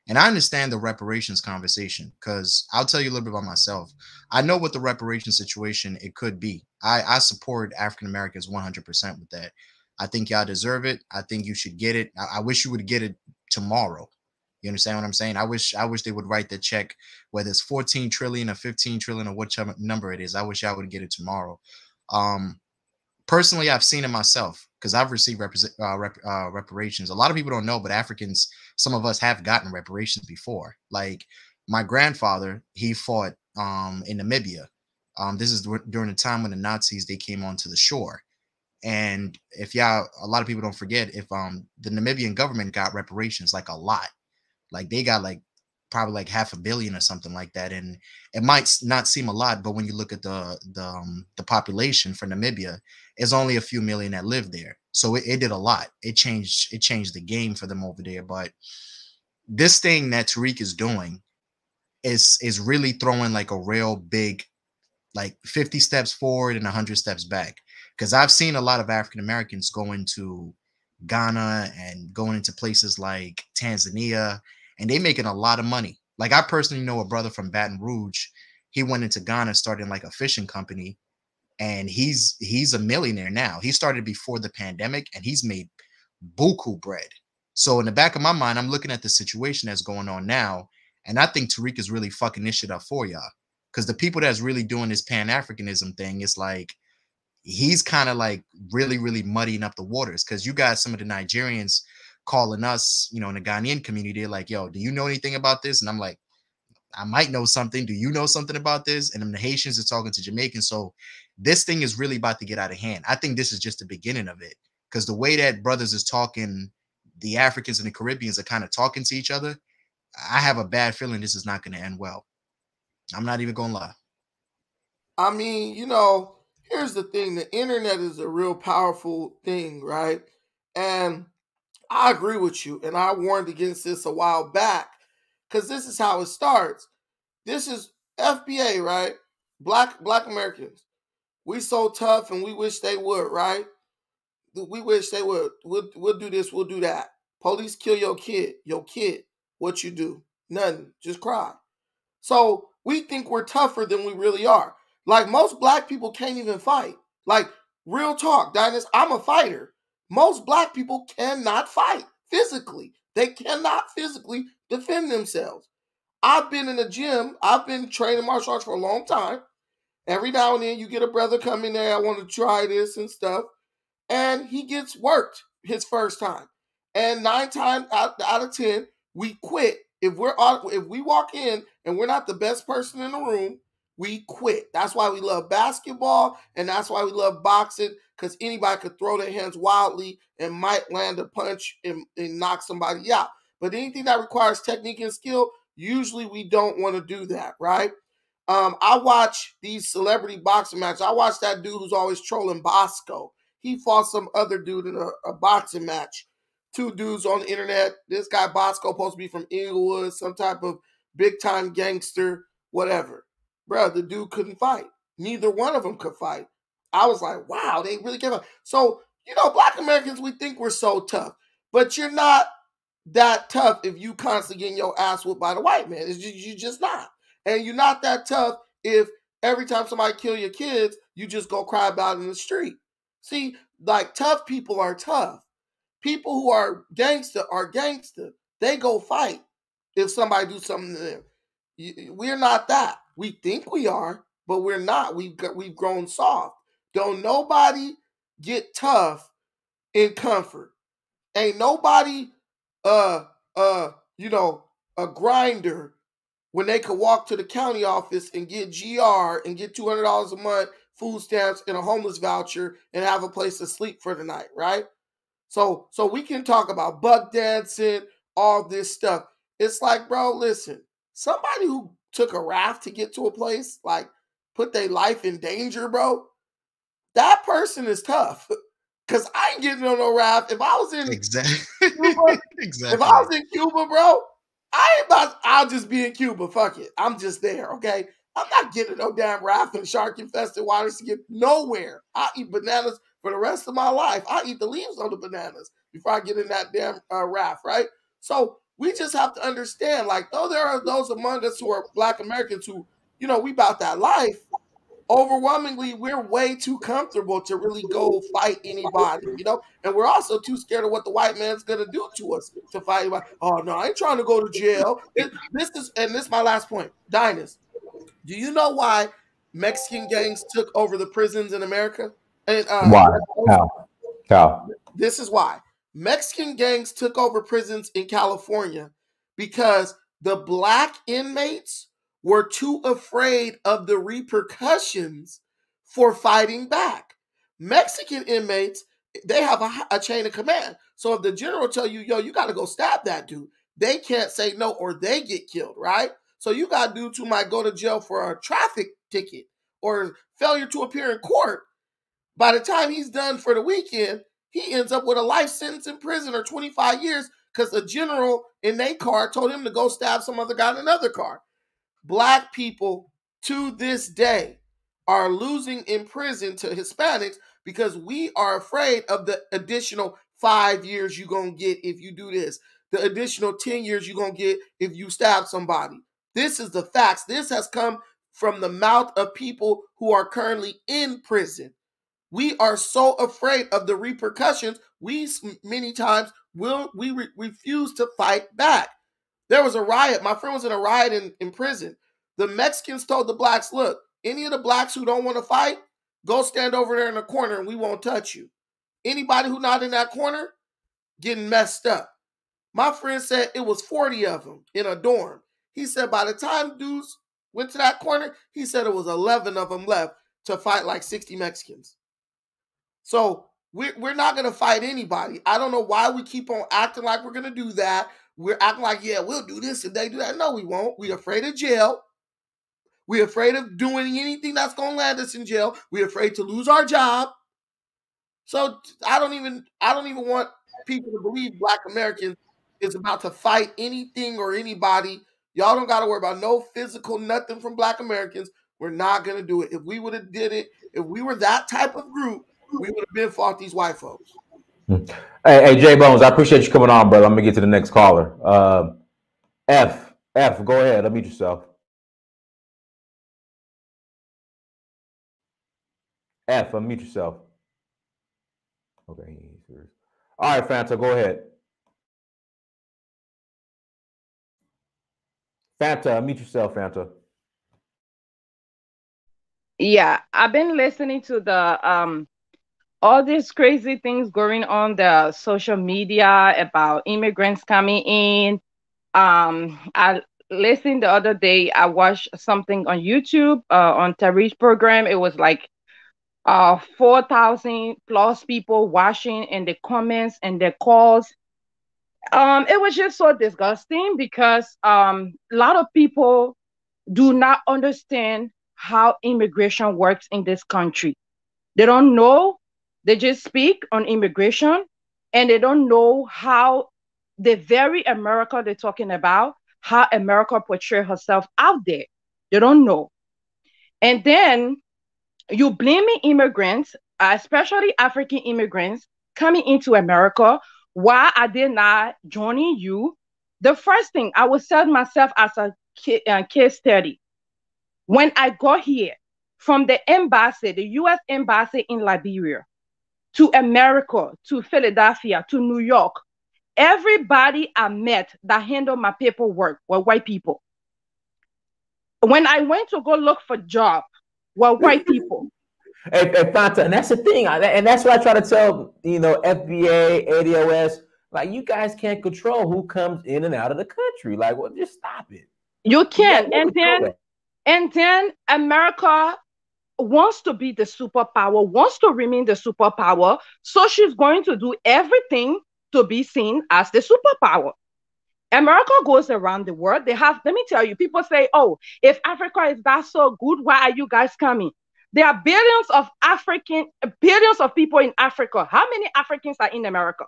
And I understand the reparations conversation, because I'll tell you a little bit about myself. I know what the reparations situation it could be. I support African Americans 100% with that. I think y'all deserve it. I think you should get it. I wish you would get it tomorrow. You understand what I'm saying? I wish they would write the check, whether it's 14 trillion or 15 trillion or whichever number it is. I wish I would get it tomorrow. Personally, I've seen it myself because I've received reparations. A lot of people don't know, but Africans, some of us have gotten reparations before. Like my grandfather, he fought in Namibia. This is during the time when the Nazis, they came onto the shore. And if y'all, a lot of people don't forget, if the Namibian government got reparations, like a lot, like they got like probably like 500 million or something like that. And it might not seem a lot, but when you look at the population for Namibia, it's only a few million that live there. So it did a lot. It changed the game for them over there. But this thing that Tariq is doing is really throwing like a real big, like 50 steps forward and 100 steps back. Because I've seen a lot of African Americans go into Ghana and going into places like Tanzania, and they making a lot of money. Like I personally know a brother from Baton Rouge. He went into Ghana, starting like a fishing company, and he's a millionaire now. He started before the pandemic, and he's made buku bread. So in the back of my mind, I'm looking at the situation that's going on now, and I think Tariq is really fucking this shit up for y'all. Because the people that's really doing this Pan-Africanism thing, it's like he's kind of like really, really muddying up the waters. Because you got some of the Nigerians calling us, in the Ghanaian community, they're like, yo, do you know anything about this? And I'm like, I might know something. Do you know something about this? And then the Haitians are talking to Jamaicans. So this thing is really about to get out of hand. I think this is just the beginning of it. Because the way that brothers is talking, the Africans and the Caribbeans are kind of talking to each other. I have a bad feeling this is not going to end well. I'm not even going to lie. I mean, here's the thing. The internet is a real powerful thing, right? And I agree with you. And I warned against this a while back because this is how it starts. This is FBA, right? Black Americans. We so tough and we wish they would, right? We wish they would. We'll do this, we'll do that. Police kill your kid. What you do? Nothing. Just cry. So we think we're tougher than we really are. Like most black people can't even fight. Like real talk, Dynas, I'm a fighter. Most black people cannot fight physically. They cannot physically defend themselves. I've been in the gym. I've been training martial arts for a long time. Every now and then you get a brother come in there, I want to try this and stuff. And he gets worked his first time. And 9 times out of 10, we quit. If we walk in and we're not the best person in the room, we quit. That's why we love basketball and that's why we love boxing, because anybody could throw their hands wildly and might land a punch and knock somebody out. But anything that requires technique and skill, usually we don't want to do that, right? I watch these celebrity boxing matches. I watch that dude who's always trolling Bosco. He fought some other dude in a boxing match. 2 dudes on the internet. This guy Bosco supposed to be from Inglewood, some type of big time gangster, whatever. Bro, the dude couldn't fight. Neither one of them could fight. I was like, wow, they really can't fight. So, black Americans, we think we're so tough. But you're not that tough if you constantly getting your ass whooped by the white man. You're just not. And you're not that tough if every time somebody kill your kids, you just go cry about it in the street. See, like tough people are tough. People who are gangster are gangster. They go fight if somebody do something to them. We're not that. We think we are, but we're not. We've grown soft. Don't nobody get tough in comfort. Ain't nobody a grinder when they could walk to the county office and get GR and get $200 a month, food stamps, and a homeless voucher and have a place to sleep for the night, right? So we can talk about buck dancing, all this stuff. It's like, bro, listen, somebody who took a raft to get to a place, like put their life in danger, bro, that person is tough. Because I ain't getting on no raft. If I was in Cuba, if I was in Cuba, bro, I'll just be in Cuba. Fuck it. I'm just there, okay? I'm not getting no damn raft in shark-infested waters to get nowhere. I eat bananas for the rest of my life. I eat the leaves on the bananas before I get in that damn raft, right? So we just have to understand, like, though there are those among us who are black Americans who, we about that life, overwhelmingly, we're way too comfortable to really go fight anybody, you know? And we're also too scared of what the white man's going to do to us to fight anybody. Oh, no, I ain't trying to go to jail. This is my last point. Dinus, do you know why Mexican gangs took over the prisons in America? And Why? How? This is why. Mexican gangs took over prisons in California because the black inmates were too afraid of the repercussions for fighting back. Mexican inmates, they have a chain of command. So if the general tell you, yo, you got to go stab that dude, they can't say no or they get killed, right? So you got dudes who might go to jail for a traffic ticket or failure to appear in court. By the time he's done for the weekend, he ends up with a life sentence in prison or 25 years because the general in their car told him to go stab some other guy in another car. Black people to this day are losing in prison to Hispanics because we are afraid of the additional 5 years you're going to get if you do this, the additional 10 years you're going to get if you stab somebody. This is the facts. This has come from the mouth of people who are currently in prison. We are so afraid of the repercussions. We many times refuse to fight back. There was a riot. My friend was in a riot in prison. The Mexicans told the blacks, look, any of the blacks who don't want to fight, go stand over there in the corner and we won't touch you. Anybody who not in that corner, getting messed up. My friend said it was 40 of them in a dorm. He said by the time dudes went to that corner, he said it was 11 of them left to fight like 60 Mexicans. So we're not going to fight anybody. I don't know why we keep on acting like we're going to do that. We're acting like, yeah, we'll do this and they do that. No, we won't. We're afraid of jail. We're afraid of doing anything that's going to land us in jail. We're afraid to lose our job. So I don't even want people to believe Black Americans is about to fight anything or anybody. Y'all don't got to worry about no physical nothing from Black Americans. We're not going to do it. If we would have did it, if we were that type of group, we would have been fought these white folks. Hey, J Bones, I appreciate you coming on, brother. I'm gonna get to the next caller. F, go ahead. Unmute yourself. F, unmute yourself. Okay. All right, Fanta, go ahead. Fanta, unmute yourself, Fanta. Yeah, I've been listening to the all these crazy things going on the social media about immigrants coming in. I listened the other day. I watched something on YouTube on Tariq's program. It was like 4,000 plus people watching in the comments and the calls. It was just so disgusting because a lot of people do not understand how immigration works in this country. They don't know. They just speak on immigration and they don't know how the very America they're talking about, how America portrays herself out there. They don't know. And then you blaming immigrants, especially African immigrants coming into America. Why are they not joining you? The first thing I would tell myself as a case study, when I got here from the embassy, the U.S. embassy in Liberia, to America, to Philadelphia, to New York, everybody I met that handled my paperwork were white people. When I went to go look for job, were white people. Hey, Fanta, and that's the thing, and that's what I try to tell, FBA, ADOS, like, you guys can't control who comes in and out of the country. Like, well, just stop it. You can, and then America wants to be the superpower, wants to remain the superpower, so she's going to do everything to be seen as the superpower. America goes around the world. Let me tell you, people say, oh, if Africa is that so good, why are you guys coming? There are billions of people in Africa. How many Africans are in America?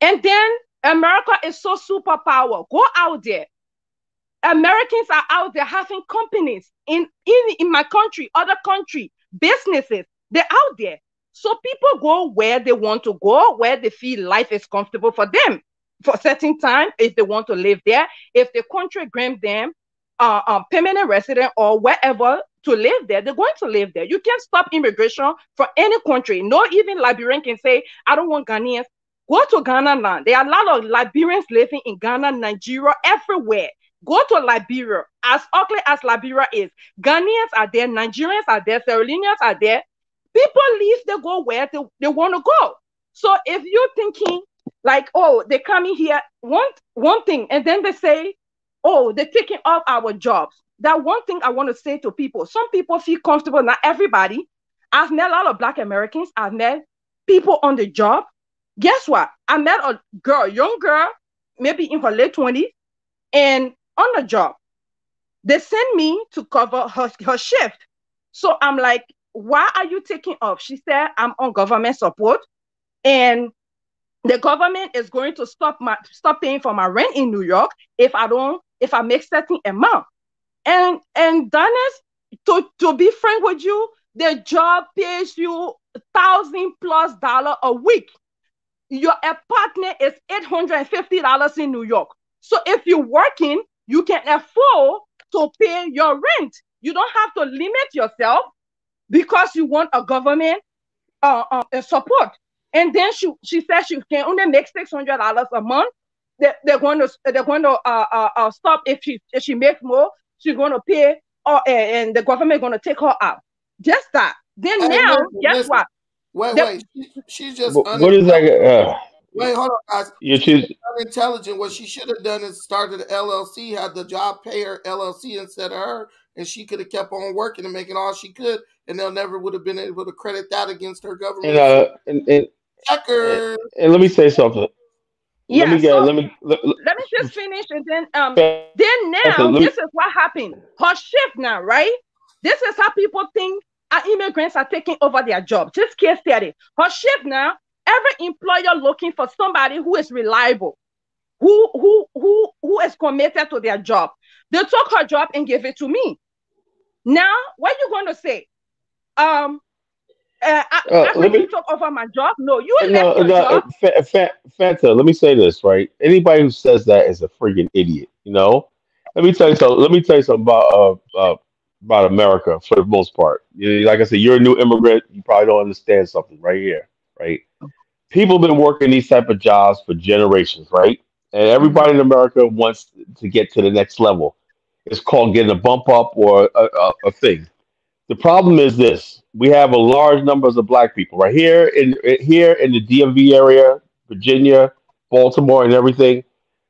And then America is so superpower. Go out there. Americans are out there having companies in my country, other country, businesses. They're out there. So people go where they want to go, where they feel life is comfortable for them for a certain time, if they want to live there. If the country grants them permanent resident or wherever to live there, they're going to live there. You can't stop immigration from any country. No, even Liberian can say, I don't want Ghanaians. Go to Ghana now. There are a lot of Liberians living in Ghana, Nigeria, everywhere. Go to Liberia. As ugly as Liberia is, Ghanaians are there, Nigerians are there, Sierra Leoneans are there. People leave, they go where they want to go. So if you're thinking like, oh, they're coming here, one thing, and then they say, oh, they're taking off our jobs. That one thing I want to say to people, some people feel comfortable, not everybody. I've met a lot of Black Americans. I've met people on the job. Guess what? I met a girl, young girl, maybe in her late 20s, and on the job, they sent me to cover her shift. So I'm like, why are you taking off? She said, I'm on government support, and the government is going to stop paying for my rent in New York if I make certain amount. And Dennis, to be frank with you, the job pays you $1,000+ a week. Your apartment is $850 in New York. So if you're working, you can afford to pay your rent. You don't have to limit yourself because you want a government support. And then she said she can only make $600 a month. They're going to stop if she makes more. She's going to pay, and the government going to take her out. Just that. Then hey, now, guess what? Wait. She's just what is that? Wait, hold on, guys. She's unintelligent. What she should have done is started an LLC, had the job pay her LLC instead of her, and she could have kept on working and making all she could, and they'll never would have been able to credit that against her government. And let me say something. Yeah, let me just finish, and then now this is what happened. Her shift now, right? This is how people think our immigrants are taking over their job. Just case study. Her shift now. Every employer looking for somebody who is reliable, who is committed to their job. They took her job and gave it to me. Now, what are you going to say? You took over my job? No, you left your job. Fanta, let me say this, right? Anybody who says that is a freaking idiot, you know? Let me tell you something about America for the most part. Like I said, you're a new immigrant. You probably don't understand something right here, right? People have been working these type of jobs for generations, right? And everybody in America wants to get to the next level. It's called getting a bump up or a thing. The problem is this: we have a large numbers of Black people right here in the DMV area, Virginia, Baltimore, and everything.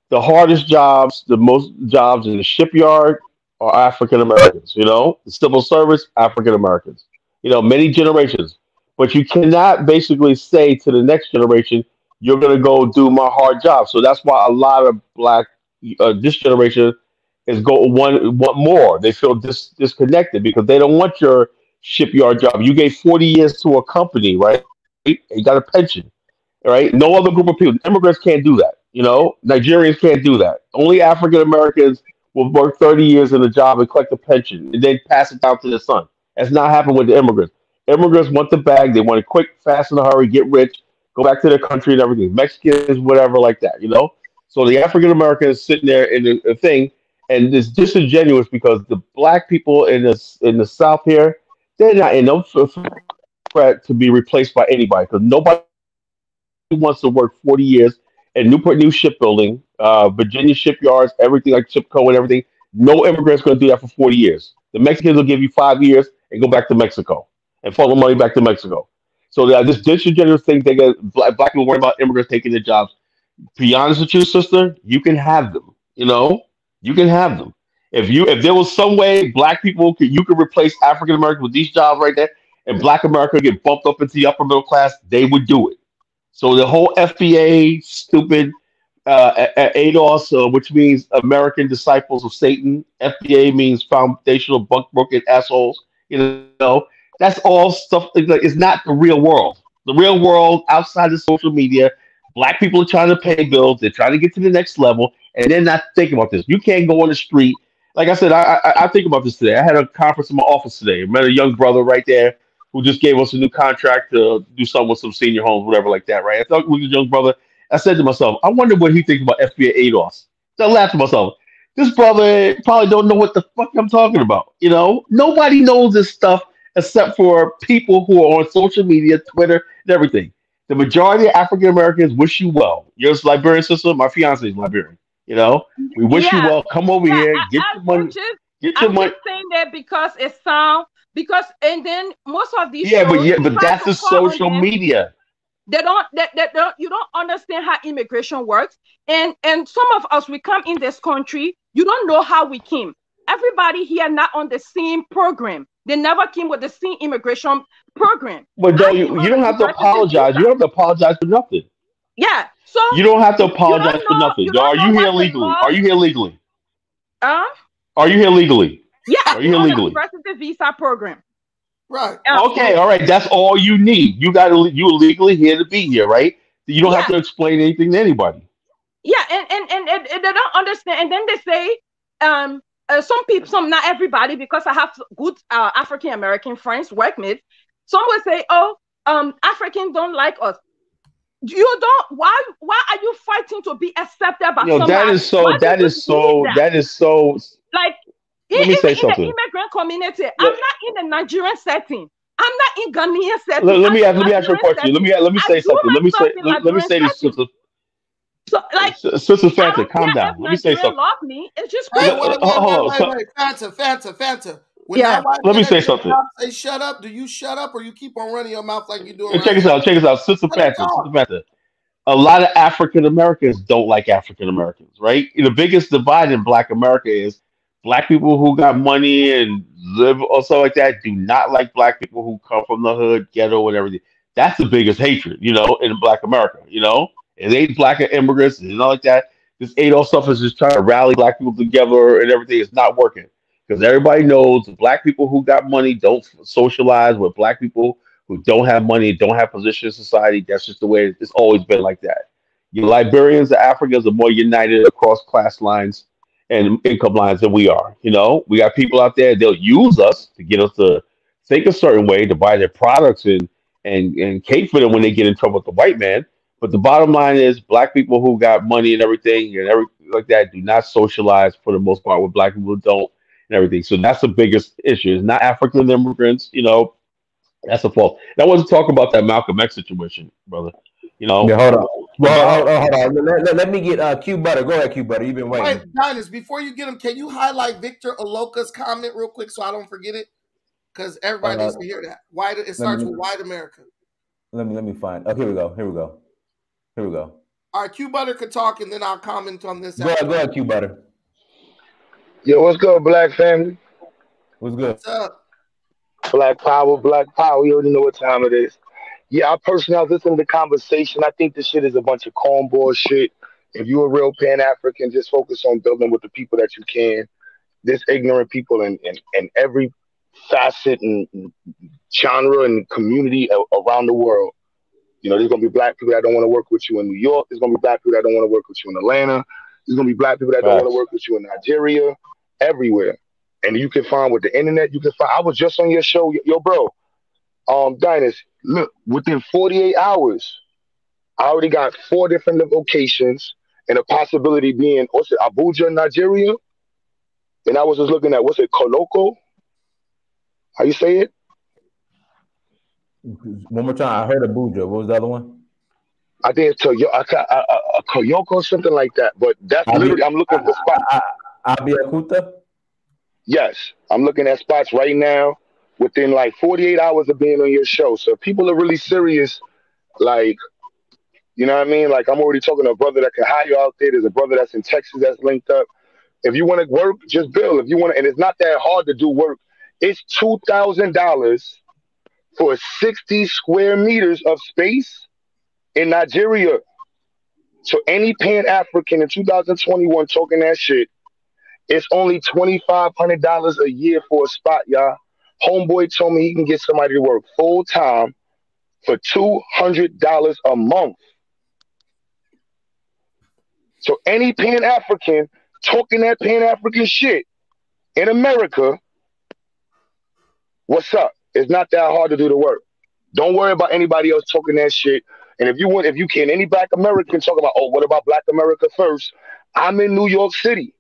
The hardest jobs, the most jobs in the shipyard are African Americans. You know, the civil service, African Americans. You know, many generations. But you cannot basically say to the next generation, you're going to go do my hard job. So that's why a lot of Black, this generation is want more. They feel disconnected because they don't want your shipyard job. You gave 40 years to a company, right? You got a pension, right? No other group of people. Immigrants can't do that. You know, Nigerians can't do that. Only African Americans will work 30 years in a job and collect a pension and then pass it down to their son. That's not happening with the immigrants. Immigrants want the bag. They want it quick, fast, in a hurry, get rich, go back to their country and everything. Mexicans, whatever, like that, you know? So the African Americans sitting there in the thing, and it's disingenuous because the Black people in the South here, they're not in no threat to be replaced by anybody because nobody wants to work 40 years in Newport News shipbuilding, Virginia shipyards, everything like Shipco and everything. No immigrant's going to do that for 40 years. The Mexicans will give you 5 years and go back to Mexico and follow money back to Mexico. So this disingenuous thing, they get Black people worry about immigrants taking their jobs. To be honest with you, sister, you can have them. You know, you can have them. If there was some way Black people you could replace African Americans with these jobs right there, and Black America get bumped up into the upper middle class, they would do it. So the whole FBA, stupid ADOS, which means American Disciples of Satan. FBA means Foundational Broken Assholes. You know. That's all stuff. It's not the real world. The real world outside of social media, Black people are trying to pay bills. They're trying to get to the next level, and they're not thinking about this. You can't go on the street. Like I said, I think about this today. I had a conference in my office today. I met a young brother right there who just gave us a new contract to do something with some senior homes, whatever like that, right? I thought with a young brother. I said to myself, I wonder what he thinks about FBA ADOS. So I laughed to myself. This brother probably don't know what the fuck I'm talking about. You know, nobody knows this stuff except for people who are on social media, Twitter, and everything. The majority of African Americans wish you well. You're a Liberian sister. My fiance is Liberian. You know, we wish you Yeah, well. Come over yeah. here, get your money, get your I'm money. just saying that because it sounds and then most of these Yeah, shows but try that's to the call on social them. media. They don't you don't understand how immigration works. And some of us, we come in this country, you don't know how we came. Everybody here not on the same program. They never came with the same immigration program. But I don't came you on a don't have to diversity apologize. You visa. don't have to apologize for nothing. Yeah. So You don't have to you apologize don't for know nothing. Are you here what the legally? law. Are you here legally? Um Are you here legally? yeah, Are I've you been here on a legally? diversity visa program. Right. Okay, So all right. That's all you need. You're legally here to be here, right? You don't have Yeah, to explain anything to anybody. yeah, and they don't understand. And then they say, some people, some not everybody, because I have good African American friends, workmates. Some will say, "Oh, Africans don't like us." You don't. Why are you fighting to be accepted by You know, that somebody? is so. Why do That you is need so. that? That is so. Like, Let me even say in the something. immigrant community, I'm Let, not in the Nigerian setting. I'm not in Ghanaian setting. let I'm me in let me ask you a Liberian question. setting. Let me I say do something. myself in Let me Liberian say this, setting. So, like, sister I Fanta. don't Calm care if down. Let me say Nigerian something. love me. It's just hey, crazy. Hold on. wait. Fanta. When that Yeah. white Let man me at say your something. job say shut up, do you shut up or you keep on running your mouth like you're doing Check right this now? out. Check this out. Sister Let him Fanta. Sister talk. Fanta. A lot of African Americans don't like African Americans, right? The biggest divide in Black America is Black people who got money and live or so like that do not like Black people who come from the hood, ghetto, and everything. That's the biggest hatred, in Black America. It ain't Black immigrants and all like that. This Adolf stuff is just trying to rally Black people together and everything. It's not working because everybody knows the Black people who got money don't socialize with Black people who don't have money, don't have position in society. That's just the way it's always been like that. Your Liberians, the Africans are more united across class lines and income lines than we are. We got people out there, they'll use us to get us to think a certain way, to buy their products and cape for them when they get in trouble with the white man. But the bottom line is black people who got money and everything like that do not socialize for the most part with black people who don't and everything. So that's the biggest issue. It's not African immigrants. That's the fault. And I wasn't talking about that Malcolm X situation, brother. You Yeah, know, hold on. Well, about hold on. Let me get Q Butter. Go ahead, Q Butter. You've been Wait, waiting. Dinus, before you get him, can you highlight Victor Aloka's comment real quick so I don't forget it? Because everybody Uh, needs to hear that. White, it let starts me with white America. let me find. Oh, here we go. Here we go. All right, Q Butter could talk and then I'll comment on this Go ahead, Q Butter. Yo, what's good, Black family? What's good? What's up? Black power, black power. You already know what time it is. Yeah, I personally, I was listening to the conversation. I think this shit is a bunch of cornball shit. If you're a real Pan African, just focus on building with the people that you can. This ignorant people in every facet and genre and community around the world. There's gonna be black people that don't want to work with you in New York. There's gonna be black people that don't want to work with you in Atlanta. There's gonna be black people that don't want to facts. work with you in Nigeria, everywhere. And you can find with the internet, you can find. I was just on your show, yo, bro. Dinus, look, within 48 hours, I already got 4 different locations, and a possibility being, what's it, Abuja, Nigeria? And I was just looking at, what's it, Koloko? How you say it? One more time. I heard Abuja. What was the other one? I think it's Koyoko, something like that. But that's Abi literally, I'm looking for spots. Abiyakuta? Yes, I'm looking at spots right now within like 48 hours of being on your show. So if people are really serious, like, you know what I mean? Like, I'm already talking to a brother that can hire you out there. There's a brother that's in Texas that's linked up. If you want to work, just bill. If you want to, and it's not that hard to do work. It's $2,000 for 60 square meters of space in Nigeria. So any Pan African in 2021 talking that shit, it's only $2,500 a year for a spot, y'all. Homeboy told me he can get somebody to work full time for $200 a month. So any Pan African talking that Pan African shit in America, what's up? It's not that hard to do the work. Don't worry about anybody else talking that shit. And if you can, any Black American talk about, oh, what about Black America first? I'm in New York City.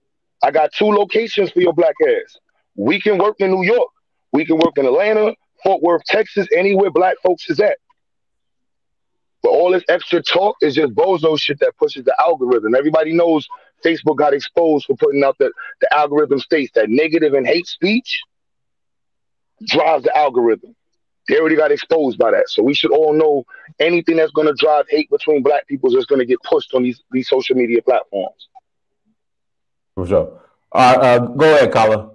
I got 2 locations for your black ass. We can work in New York. We can work in Atlanta, Fort Worth, Texas, anywhere black folks is at. But all this extra talk is just bozo shit that pushes the algorithm. Everybody knows Facebook got exposed for putting out the algorithm states that negative and hate speech drives the algorithm. They already got exposed by that. So we should all know anything that's going to drive hate between black people is just going to get pushed on these social media platforms. For sure. All right, go ahead, Kala.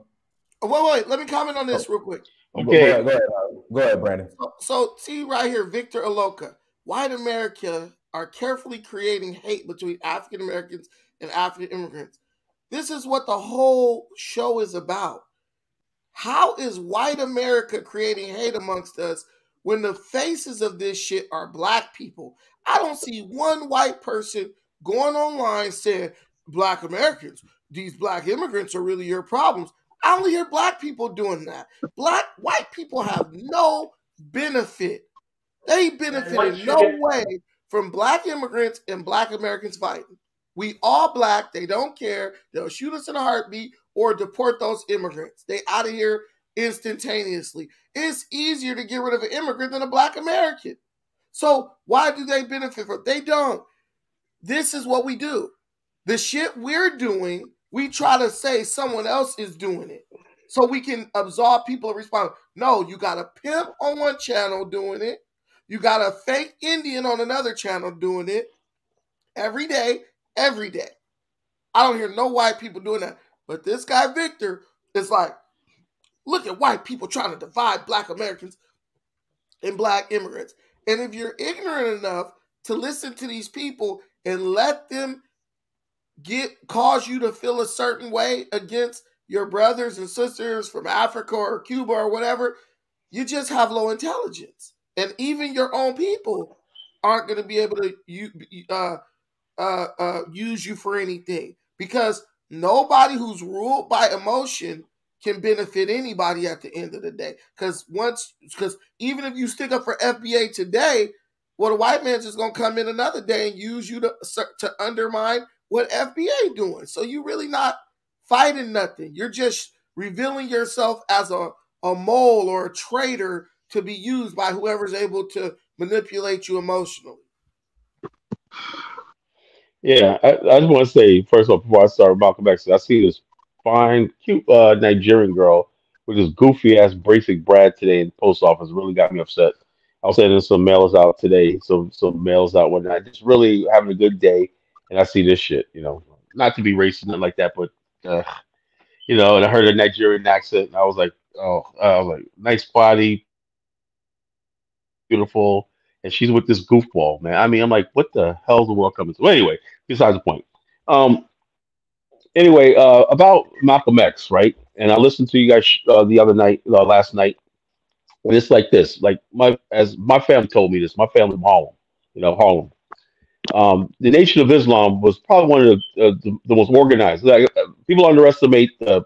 Wait. Let me comment on this real quick. Okay. Go ahead, Brandon. So see right here, Victor Aloka. White America are carefully creating hate between African Americans and African immigrants. This is what the whole show is about. How is white America creating hate amongst us when the faces of this shit are black people? I don't see one white person going online saying, Black Americans, these black immigrants are really your problems. I only hear black people doing that. White people have no benefit. They benefit in no way from black immigrants and black Americans fighting. We all black. They don't care. They'll shoot us in a heartbeat or deport those immigrants. They out of here instantaneously. It's easier to get rid of an immigrant than a black American. So why do they benefit from it? They don't. This is what we do. The shit we're doing, we try to say someone else is doing it so we can absolve people of responsibility. No, you got a pimp on one channel doing it. You got a fake Indian on another channel doing it every day. I don't hear no white people doing that. But this guy, Victor, is like, look at white people trying to divide black Americans and black immigrants. And if you're ignorant enough to listen to these people and let them cause you to feel a certain way against your brothers and sisters from Africa or Cuba or whatever, you just have low intelligence. And even your own people aren't going to be able to use you for anything, because nobody who's ruled by emotion can benefit anybody at the end of the day. Because even if you stick up for FBA today, well, the white man's just going to come in another day and use you to undermine what FBA doing. So you really not fighting nothing. You're just revealing yourself as a mole or a traitor to be used by whoever's able to manipulate you emotionally. Yeah, I just want to say first of all, before I start Malcolm X, I see this fine, cute Nigerian girl with this goofy ass basic Brad today in the post office. Really got me upset. I was sending some mails out today, some mails out one night, just really having a good day, and I see this shit. Not to be racist, nothing like that, but and I heard a Nigerian accent, and I was like, oh, nice body, beautiful, and she's with this goofball, man. I mean, I'm like, what the hell's the world coming to? Well, anyway, besides the point. Anyway, about Malcolm X, right? And I listened to you guys the other night, last night, and it's like this. Like as my family told me this. My family from Harlem, Harlem. The Nation of Islam was probably one of the most organized. Like, people underestimate the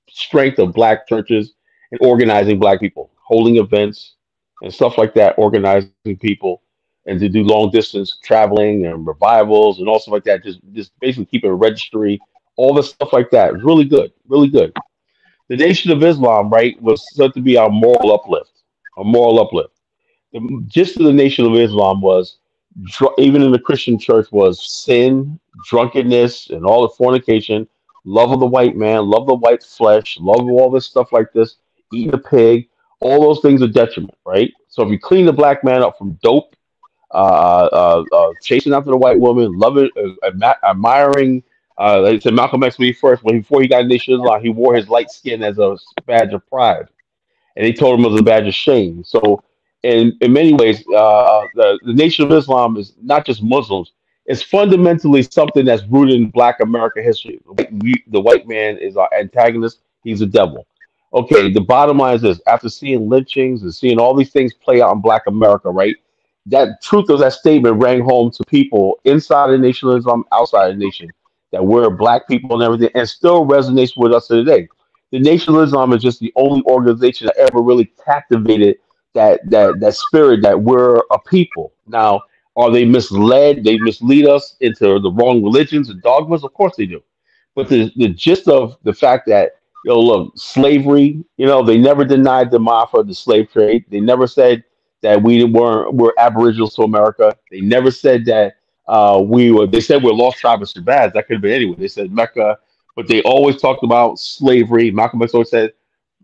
strength of black churches and organizing black people, holding events and stuff like that, organizing people, and to do long distance traveling and revivals and all stuff like that. Just basically keeping a registry, all the stuff like that. It was really good, really good. The Nation of Islam, right, was said to be our moral uplift, a moral uplift. The gist of the Nation of Islam was, even in the Christian church, was sin, drunkenness, and all the fornication, love of the white man, love the white flesh, love of all this stuff like this, eating a pig, all those things are detriment, right? So if you clean the black man up from dope, chasing after the white woman, loving, admiring, like I said, Malcolm X, before he got in Nation of Islam, he wore his light skin as a badge of pride, and they told him it was a badge of shame. So, in many ways, the Nation of Islam is not just Muslims; it's fundamentally something that's rooted in Black American history. The white man is our antagonist; he's a devil. Okay, the bottom line is this: after seeing lynchings and seeing all these things play out in Black America, right? That truth of that statement rang home to people inside the Nation of Islam, outside the nation, that we're black people and everything, and still resonates with us today. The Nation of Islam is just the only organization that ever really captivated that spirit that we're a people. Now, are they misled? They mislead us into the wrong religions and dogmas? Of course they do. But the gist of the fact that, look, slavery, they never denied the Martha the slave trade. They never said that were aboriginals to America. They never said that we were. They said we're lost tribes of Shabazz. That could have been anywhere. They said Mecca, but they always talked about slavery. Malcolm X always said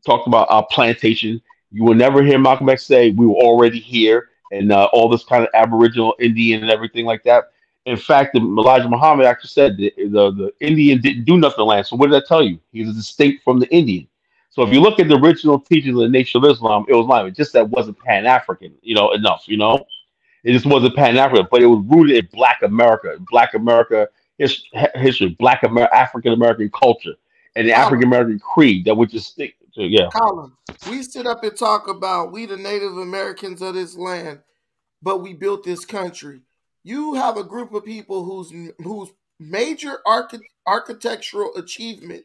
talked about our plantation. You will never hear Malcolm X say we were already here and all this kind of Aboriginal Indian and everything like that. In fact, Elijah Muhammad actually said the Indian didn't do nothing to land. So what did that tell you? He was distinct from the Indian. So if you look at the original teachings of the Nation of Islam, it was like just that wasn't Pan African, enough. It just wasn't Pan African, but it was rooted in Black America history, African American culture, and the African American creed that would just stick to, yeah. Colin, we sit up and talk about we the Native Americans of this land, but we built this country. You have a group of people whose major architectural achievement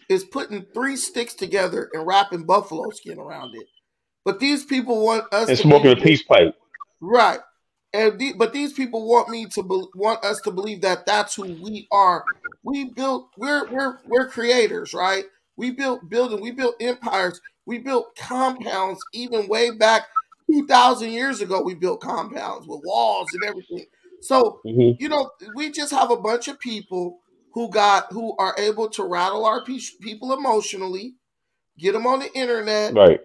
is putting 3 sticks together and wrapping buffalo skin around it. But these people want us and smoking a peace pipe, right? But these people want want us to believe that that's who we are. We're creators, right? We built buildings, we built empires, we built compounds even way back 2,000 years ago. We built compounds with walls and everything. So, we just have a bunch of people who are able to rattle our people emotionally, get them on the internet, right?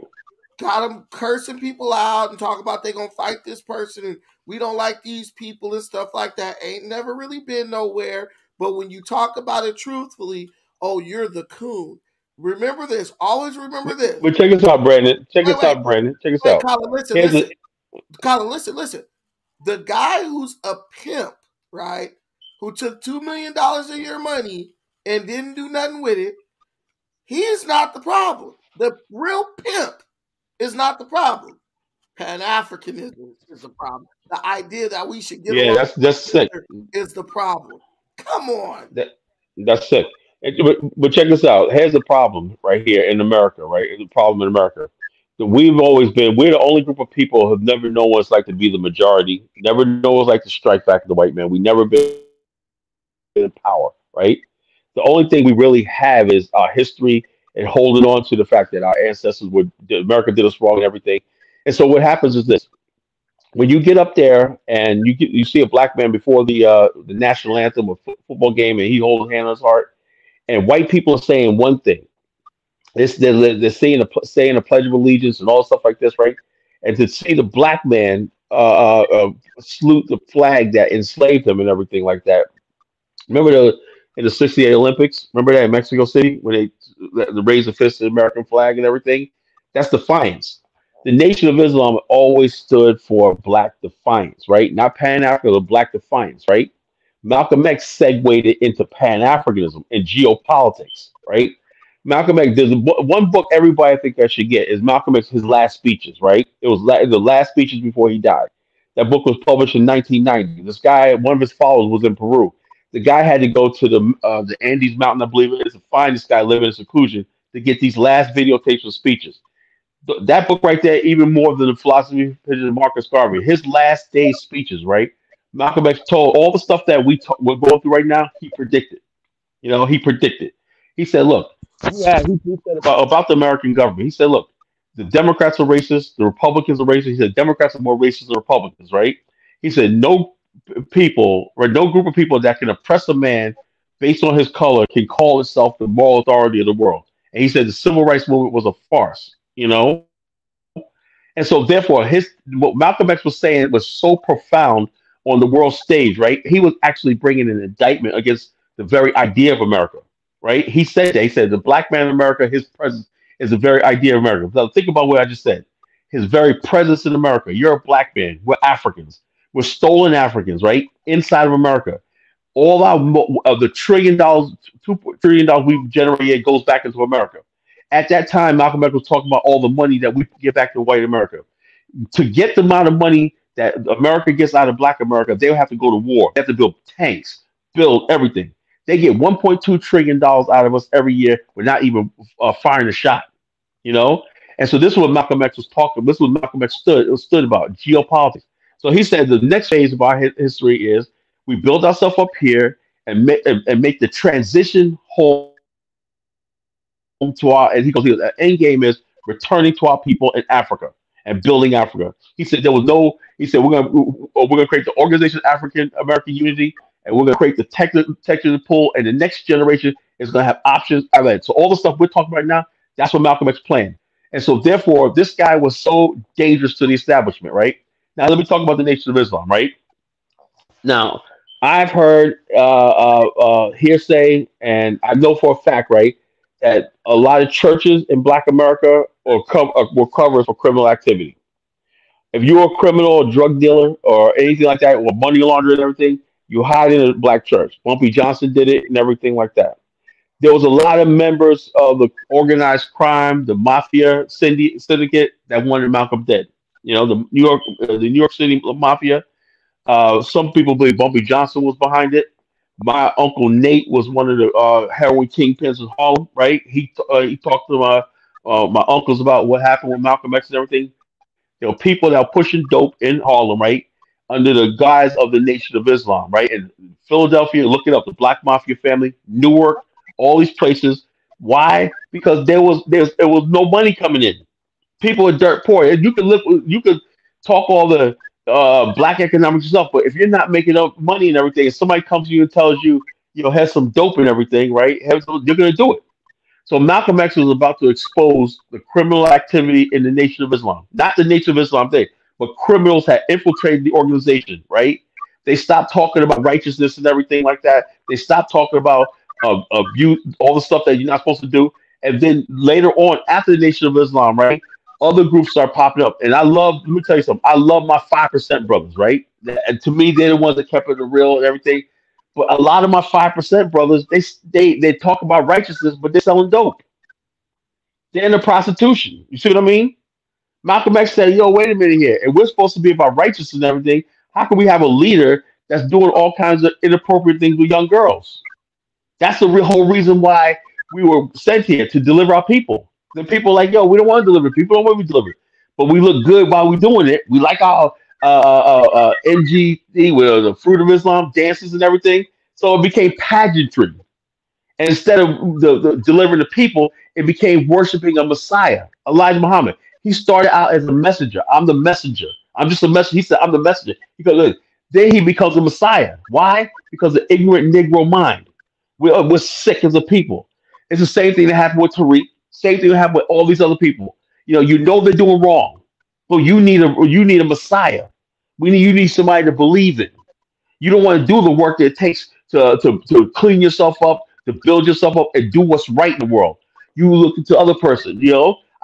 Got them cursing people out and talk about they're going to fight this person and we don't like these people and stuff like that. Ain't never really been nowhere. But when you talk about it truthfully, oh, you're the coon. Remember this. Always remember this. But check us out, Brandon. Check us out. Colin, listen. The guy who's a pimp, right, who took $2 million of your money and didn't do nothing with it, he is not the problem. The real pimp is not the problem. Pan-Africanism is the problem. The idea that we should get along that's sick is the problem. Come on. That's sick. But check this out. Here's the problem right here in America, right? The problem in America. We're the only group of people who have never known what it's like to be the majority, never know what it's like to strike back at the white man. We never been in power, right? The only thing we really have is our history and holding on to the fact that our ancestors America did us wrong and everything. And so what happens is this: when you get up there and you see a black man before the national anthem or football game, and he holds his hand on his heart, and white people are saying one thing. They're saying a pledge of allegiance and all stuff like this, right? And to see the black man salute the flag that enslaved him and everything like that. Remember in the '68 Olympics? Remember that in Mexico City when they raised the fist to the American flag and everything? That's defiance. The Nation of Islam always stood for black defiance, right? Not Pan-African, but black defiance, right? Malcolm X segued it into Pan-Africanism and geopolitics, right? Malcolm X, there's one book everybody I think I should get is Malcolm X, his last speeches, right? It was the last speeches before he died. That book was published in 1990. This guy, one of his followers was in Peru. The guy had to go to the Andes Mountain, I believe it is, to find this guy living in seclusion to get these last videotapes of speeches. That book right there, even more than the philosophy of Marcus Garvey, his last day speeches, right? Malcolm X told all the stuff that we're going through right now, he predicted. He predicted. He said, look, he said about the American government. He said, look, the Democrats are racist, the Republicans are racist. He said Democrats are more racist than Republicans, right? He said no people or no group of people that can oppress a man based on his color can call itself the moral authority of the world. And he said the civil rights movement was a farce, And so therefore what Malcolm X was saying was so profound on the world stage, right? He was actually bringing an indictment against the very idea of America, right? He said that. He said the black man in America, his presence is the very idea of America. So think about what I just said. His very presence in America. You're a black man. We're Africans. We're stolen Africans, right? Inside of America. All of the $1 trillion, $2 trillion we've generated goes back into America. At that time, Malcolm X was talking about all the money that we give back to white America. To get the amount of money that America gets out of black America, they'll have to go to war. They have to build tanks, build everything. They get $1.2 trillion out of us every year without even firing a shot, And so this is what Malcolm X was talking. This is what Malcolm X stood about, geopolitics. So he said the next phase of our history is we build ourselves up here, and make the transition home to our. And the end game is returning to our people in Africa and building Africa. He said there was no. He said we're gonna create the Organization of African American Unity, and we're gonna create the technical pool, and the next generation is gonna have options. All right. So all the stuff we're talking about now, that's what Malcolm X planned. And so therefore, this guy was so dangerous to the establishment, right? Now let me talk about the Nation of Islam, right? Now, I've heard hearsay, and I know for a fact, right, that a lot of churches in Black America were covers for criminal activity. If you're a criminal, or drug dealer, or anything like that, or money laundering and everything, you hide in a black church. Bumpy Johnson did it and everything like that. There was a lot of members of the organized crime, the mafia syndicate that wanted Malcolm dead. You know, the New York City mafia. Some people believe Bumpy Johnson was behind it. My uncle Nate was one of the heroin kingpins in Harlem. Right? He talked to my uncles about what happened with Malcolm X and everything. There were people that were pushing dope in Harlem, right, under the guise of the Nation of Islam, right? In Philadelphia, look it up, the Black Mafia family, Newark, all these places. Why? Because there was no money coming in. People are dirt poor. And you could talk all the black economics stuff, but if you're not making up money and everything, if somebody comes to you and tells you, has some dope and everything, right? You're gonna do it. So Malcolm X was about to expose the criminal activity in the Nation of Islam, not the Nation of Islam thing, but criminals had infiltrated the organization, right? They stopped talking about righteousness and everything like that. They stopped talking about abuse, all the stuff that you're not supposed to do. And then later on, after the Nation of Islam, right, other groups start popping up. And let me tell you something, I love my 5% brothers, right? And to me, they're the ones that kept it real and everything. But a lot of my 5% brothers, they talk about righteousness, but they're selling dope. They're into prostitution. You see what I mean? Malcolm X said, "Yo, wait a minute here. And we're supposed to be about righteousness and everything. How can we have a leader that's doing all kinds of inappropriate things with young girls?" That's the whole reason why we were sent here to deliver our people. The people are like, "Yo, we don't want to deliver. People don't want to be delivered, but we look good while we're doing it. We like our NGT, with the Fruit of Islam dances and everything." So it became pageantry. And instead of the delivering the people, it became worshiping a Messiah, Elijah Muhammad. He started out as a messenger. I'm the messenger. I'm just a messenger. He said, "I'm the messenger." Because look, then he becomes a Messiah. Why? Because the ignorant Negro mind. We're sick as a people. It's the same thing that happened with Tariq. Same thing that happened with all these other people. You know they're doing wrong. But you need a Messiah. You need somebody to believe in. You don't want to do the work that it takes to clean yourself up, to build yourself up, and do what's right in the world. You look to other person.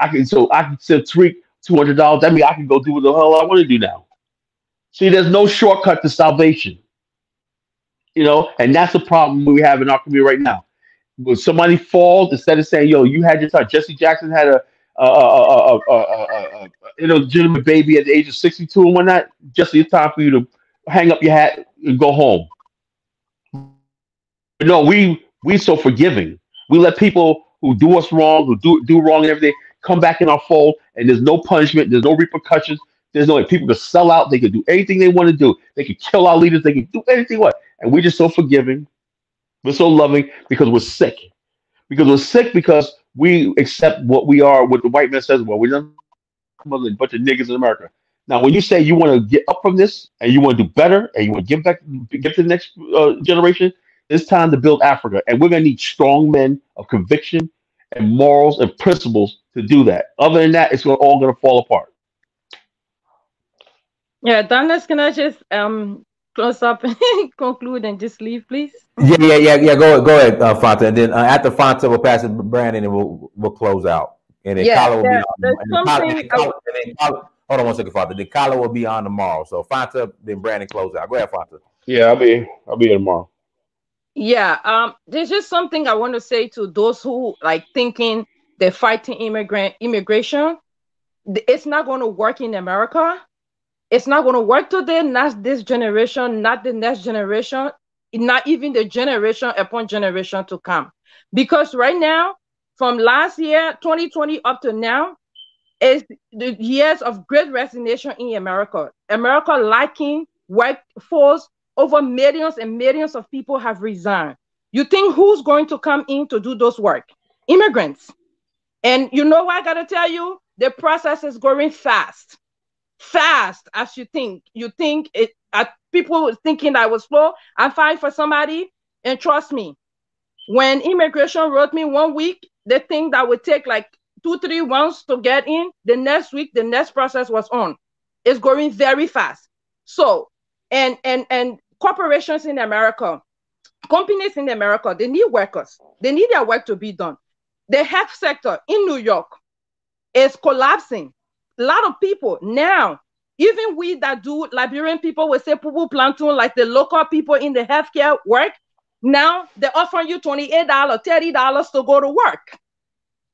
I can send Tariq $200. That means I can go do what the hell I want to do now. See, there's no shortcut to salvation. And that's the problem we have in our community right now. When somebody falls, instead of saying, "Yo, you had your time." Jesse Jackson had a illegitimate baby at the age of 62 and whatnot. Jesse, it's time for you to hang up your hat and go home. No, we so forgiving. We let people who do us wrong, who do wrong and everything, come back in our fold, and there's no punishment, there's no repercussions, there's no people to sell out. They can do anything they want to do. They can kill our leaders. They can do anything what, and we're just so forgiving. We're so loving because we're sick. Because we're sick because we accept what we are. What the white man says, well, we're nothing but a bunch of niggas in America. Now, when you say you want to get up from this and you want to do better and you want to give to the next generation, it's time to build Africa. And we're going to need strong men of conviction and morals and principles to do that. Other than that, it's all going to fall apart. Yeah, Douglas, can I just close up and conclude and just leave, please? Yeah. Go ahead, Fanta. And then after Fanta, we'll pass it to Brandon and we'll close out. And then Kala will be on. Hold on one second, Fanta. Then Kala will be on tomorrow. So Fanta, then Brandon close out. Go ahead, Fanta. Yeah, I'll be here tomorrow. Yeah, there's just something I want to say to those who thinking they're fighting immigration. It's not going to work in America. It's not going to work today, not this generation, not the next generation, not even the generation upon generation to come. Because right now, from last year, 2020 up to now, is the years of great resignation in America. America lacking workforce over millions and millions of people have resigned. You think who's going to come in to do those work? Immigrants. And you know what I gotta tell you? The process is going fast. Fast as you think. You think it people thinking I was slow. I'm fine for somebody, and trust me, when immigration wrote me 1 week, they think that would take like 2-3 months to get in. The next week, the next process was on. It's going very fast. So, and corporations in America, companies in America, they need workers. They need their work to be done. The health sector in New York is collapsing. A lot of people now, even we that do Liberian people will say pupu plantain, like the local people in the healthcare work. Now they're offering you $28, $30 to go to work.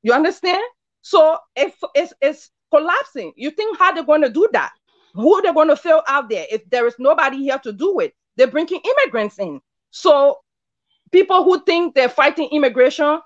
You understand? So it's collapsing. You think how they're going to do that? Who they're going to fill out there if there is nobody here to do it? They're bringing immigrants in. So people who think they're fighting immigration,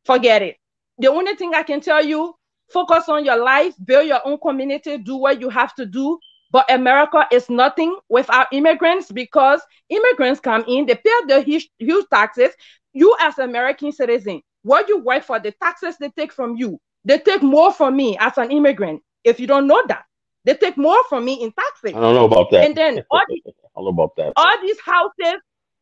forget it. The only thing I can tell you, focus on your life, build your own community, do what you have to do. But America is nothing without immigrants, because immigrants come in, they pay the huge taxes. You as an American citizen, what you work for, the taxes they take from you, they take more from me as an immigrant. If you don't know that, they take more from me in taxes. I don't know about that. And then I don't know about that.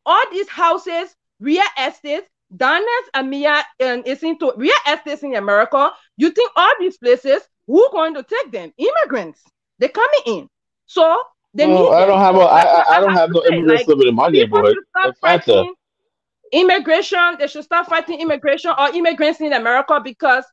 all these houses, real estates, Donna's and Mia is into real estates in America. You think all these places, who's going to take them? Immigrants. They're coming in. So they need I them. don't have So I don't have no immigrants living in my people neighborhood. should start That's Fanta. fighting immigration. They should start fighting immigration or immigrants in America, because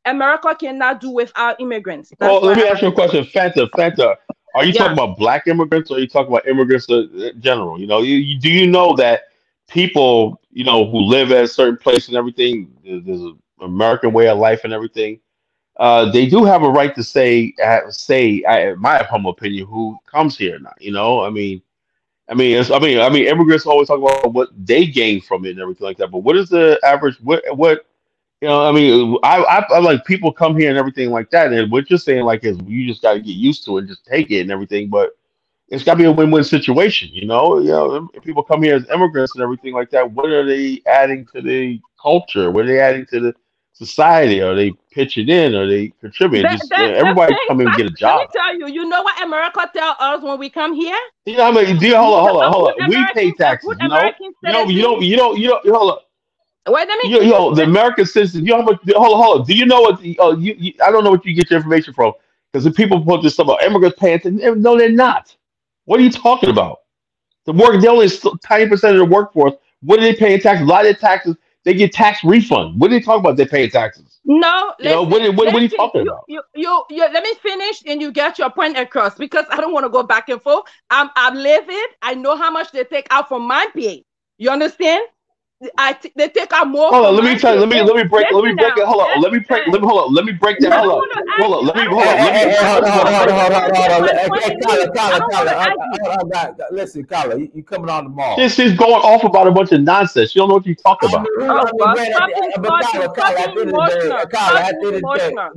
America cannot do without immigrants. That's Well, why let me I ask you a have to say. question, Fanta. Are you talking Yeah. about black immigrants, or are you talking about immigrants in general? You know, do you know that people, you know, who live at a certain place and everything, there's an American way of life and everything. They do have a right to in my humble opinion, who comes here now. You know, immigrants always talk about what they gain from it and everything like that. But what is the average? What you know? I like people come here and everything like that, and what you're saying like is you just got to get used to it and just take it and everything. But it's got to be a win-win situation, you know. You know, if people come here as immigrants and everything like that, what are they adding to the culture? What are they adding to the society? Are they pitching in? Are they contributing? Just The everybody thing, come and but get a let me job. tell you, you know what America tell us when we come here? You know, A hold good on. We pay American, taxes. You know, citizen. hold on. Wait, let me finish. The American citizens. You know how much? Hold on. Do you know what? I don't know what you get your information from, because the people put this stuff about immigrants paying. No, they're not. What are you talking about? They only tiny percent of the workforce. What are they paying taxes? A lot of their taxes, they get tax refund. What are they talking about? They're paying taxes. No, You know, listen, what are you listen. talking about? Let me finish, and you get your point across, because I don't want to go back and forth. I'm livid. I know how much they take out from my pay. You understand? They take out more Hold on, from let me my tell pay. you. Let me break. Let me Listen break it. now. Hold on. Let me break. Hold on. Let me break that. I Hold don't on. want to Hold on. argue. Let me. I don't Hold want on. to Let me. argue. Hold I on, just want hold to get on. my point and leave. I don't want to argue. Listen, Kyla, you coming on the mall. She's going off about a bunch of nonsense. You don't know what you're talking about. Oh God, But Kyla, at the end of the day, Stop being emotional.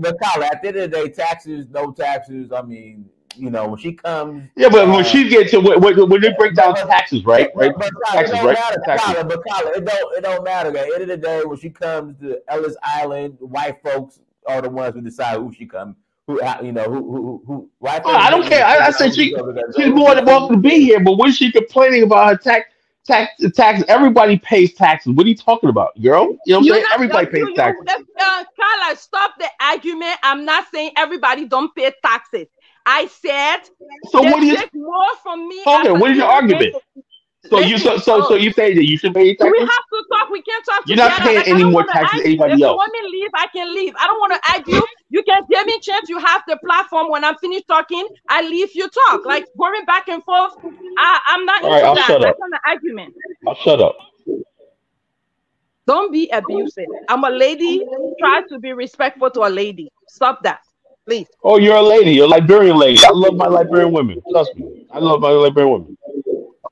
at the end of the day, taxes, no taxes. I mean, you know, when she comes. Yeah, but when she gets to when they break down taxes, right? But Kyla, it Taxes, don't right? matter. Taxes. Kyla, it don't matter. At the end of the day, when she comes to Ellis Island, white folks are the ones who decide who she comes. Who white Oh, folks I don't make the care. I decision said on who comes to she's more than welcome to be here. But when she complaining about her tax, everybody pays taxes. What are you talking about, girl? You know what I'm saying? Everybody pays taxes. Carla, stop the argument. I'm not saying everybody don't pay taxes. I said So they what do you? take more from me. Okay, what is your argument? So you Listen, so you say that you should pay we taxes? have to talk. We can't talk You're together. not paying Like, I any don't more want to taxes than argue. If anybody you else. want me to leave, I can leave. I don't want to argue. You can give me a chance. You have the platform. When I'm finished talking, I leave. You talk. Like going back and forth. I'm not All right, into I'll that. shut That's up. not an argument. I'll shut up. Don't be abusive. I'm a lady. Try to be respectful to a lady. Stop that, please. Oh, you're a lady. You're a Liberian lady. I love my Liberian women. Trust me. I love my Liberian women.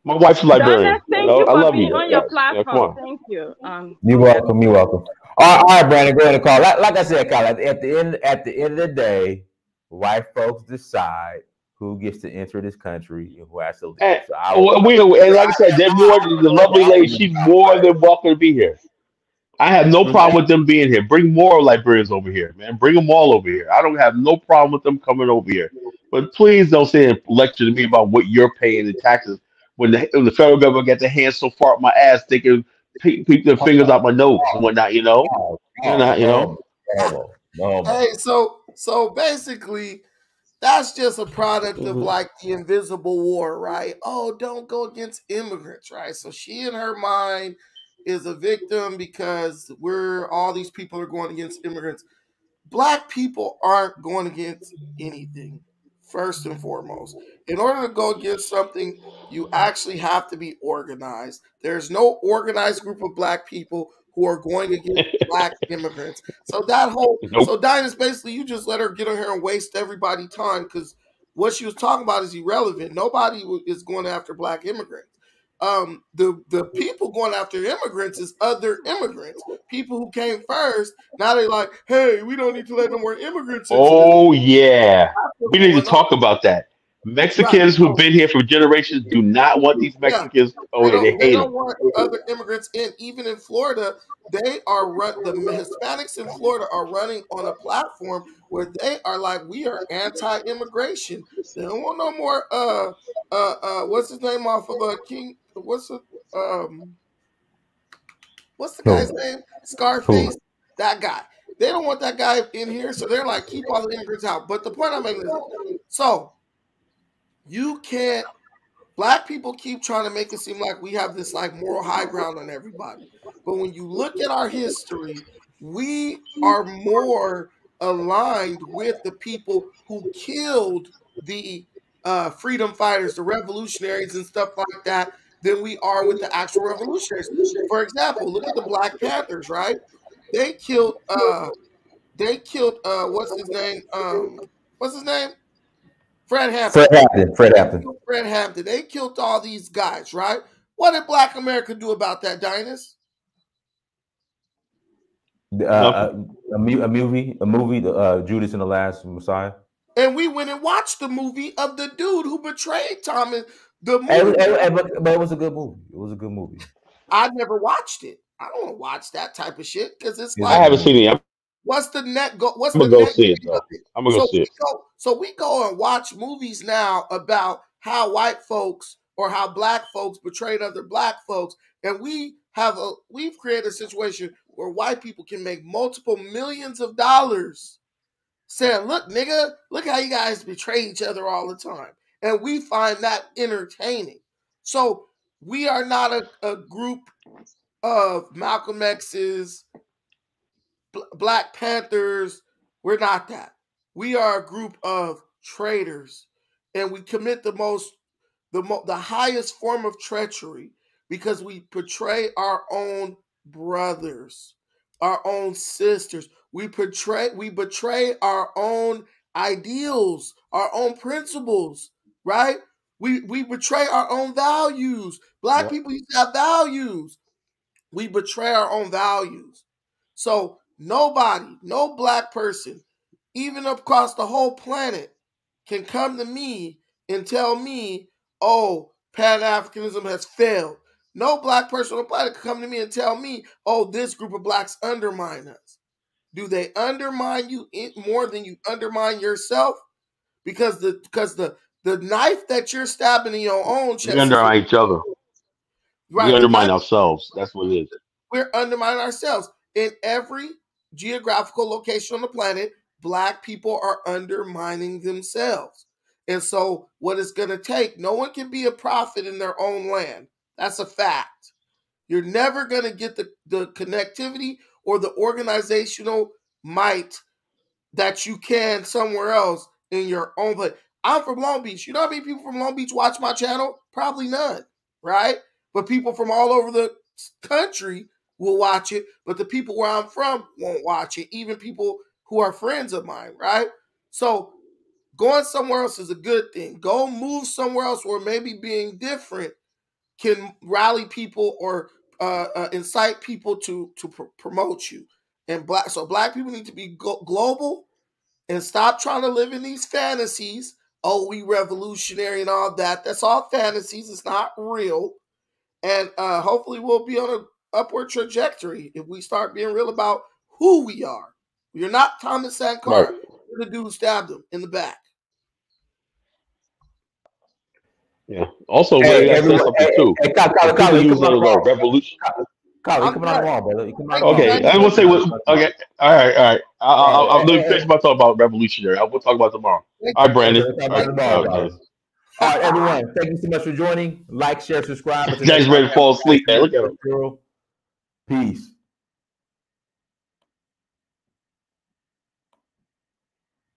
My wife's Donna, Liberian. You thank know, you I for love being you on your guys. Yeah, come platform. on. Thank you. You're Go ahead. welcome. You're welcome. All right, Brandon, go ahead and call. Like I said, Kyle, at the end of the day, white folks decide who gets to enter this country and who has to leave. And, So I don't. and like I said, they're more the lovely lady. She's more than welcome to be here. I have no problem with them being here. Bring more Liberians over here, man. Bring them all over here. I don't have no problem with them coming over here. But please don't say and lecture to me about what you're paying in taxes when the federal government got their hands so far up my ass, they can peek their fingers out my nose and whatnot. You know, you're not. You know. Hey, so basically, that's just a product of like the invisible war, right? Oh, don't go against immigrants, right? So she in her mind is a victim because all these people are going against immigrants. Black people aren't going against anything, first and foremost. In order to go against something, you actually have to be organized. There's no organized group of black people who are going against black immigrants. So so Dinah's basically, you just let her get on here and waste everybody's time because what she was talking about is irrelevant. Nobody is going after black immigrants. The people going after immigrants is other immigrants, people who came first. Now they're like, hey, we don't need to let no more immigrants into this. Oh yeah, we need to talk about that. Mexicans who've been here for generations do not want these Mexicans. Oh, they hate They them. don't want other immigrants in. Even in Florida, the Hispanics in Florida are running on a platform where they are like, we are anti-immigration. They don't want no more. What's his name off of King? What's the guy's name? Scarface. That guy. They don't want that guy in here, so they're like, keep all the immigrants out. But the point I'm making is, so you can't. Black people keep trying to make it seem like we have this like moral high ground on everybody. But when you look at our history, we are more aligned with the people who killed the freedom fighters, the revolutionaries and stuff like that, than we are with the actual revolutionaries. For example, look at the Black Panthers, right? They killed what's his name? Fred Hampton. Fred Hampton. They killed all these guys, right? What did Black America do about that, Dinus? A movie, Judas and the Last Messiah. And we went and watched the movie of the dude who betrayed Thomas. The movie, but it was a good movie. It was a good movie. I never watched it. I don't want to watch that type of shit because it's like, I haven't seen it. What's the net go? What's I'm the gonna net? go see it though. I'm gonna go see it. So we go and watch movies now about how white folks or how black folks betrayed other black folks, and we've created a situation where white people can make multiple millions of dollars saying, look, nigga, look how you guys betray each other all the time. And we find that entertaining. So we are not a group of Malcolm X's, Black Panthers. We're not that. We are a group of traitors. And we commit the highest form of treachery because we betray our own brothers, our own sisters. We betray our own ideals, our own principles, right? We betray our own values. Black people used to have values. We betray our own values. So nobody, no black person, even across the whole planet, can come to me and tell me, oh, Pan-Africanism has failed. No black person on the planet can come to me and tell me, oh, this group of blacks undermine us. Do they undermine you more than you undermine yourself? Because the knife that you're stabbing in your own chest. We undermine each other. Right, we undermine ourselves. That's what it is. We're undermining ourselves. In every geographical location on the planet, black people are undermining themselves. And so what it's going to take, no one can be a prophet in their own land. That's a fact. You're never going to get the connectivity or the organizational might that you can somewhere else in your own place. I'm from Long Beach. You know how many people from Long Beach watch my channel? Probably none, right? But people from all over the country will watch it, but the people where I'm from won't watch it, even people who are friends of mine, right? So going somewhere else is a good thing. Go move somewhere else where maybe being different can rally people or incite people to promote you. And black people need to be global and stop trying to live in these fantasies oh, we revolutionary and all that. That's all fantasies. It's not real. And hopefully we'll be on an upward trajectory if we start being real about who we are. You're not Thomas Sankara. Right. The dude who stabbed him in the back. Yeah. Also, Hey, I say something too. People use it as a revolution. Colin, you come on the wall, brother. You come on the Okay, I will say what. Okay, all right. I'll let me finish my talk about revolutionary. We'll talk about it tomorrow. All right, Brandon. All right, everyone. Thank you so much for joining. Like, share, subscribe. You guys ready to fall asleep, man? Look at him. Peace.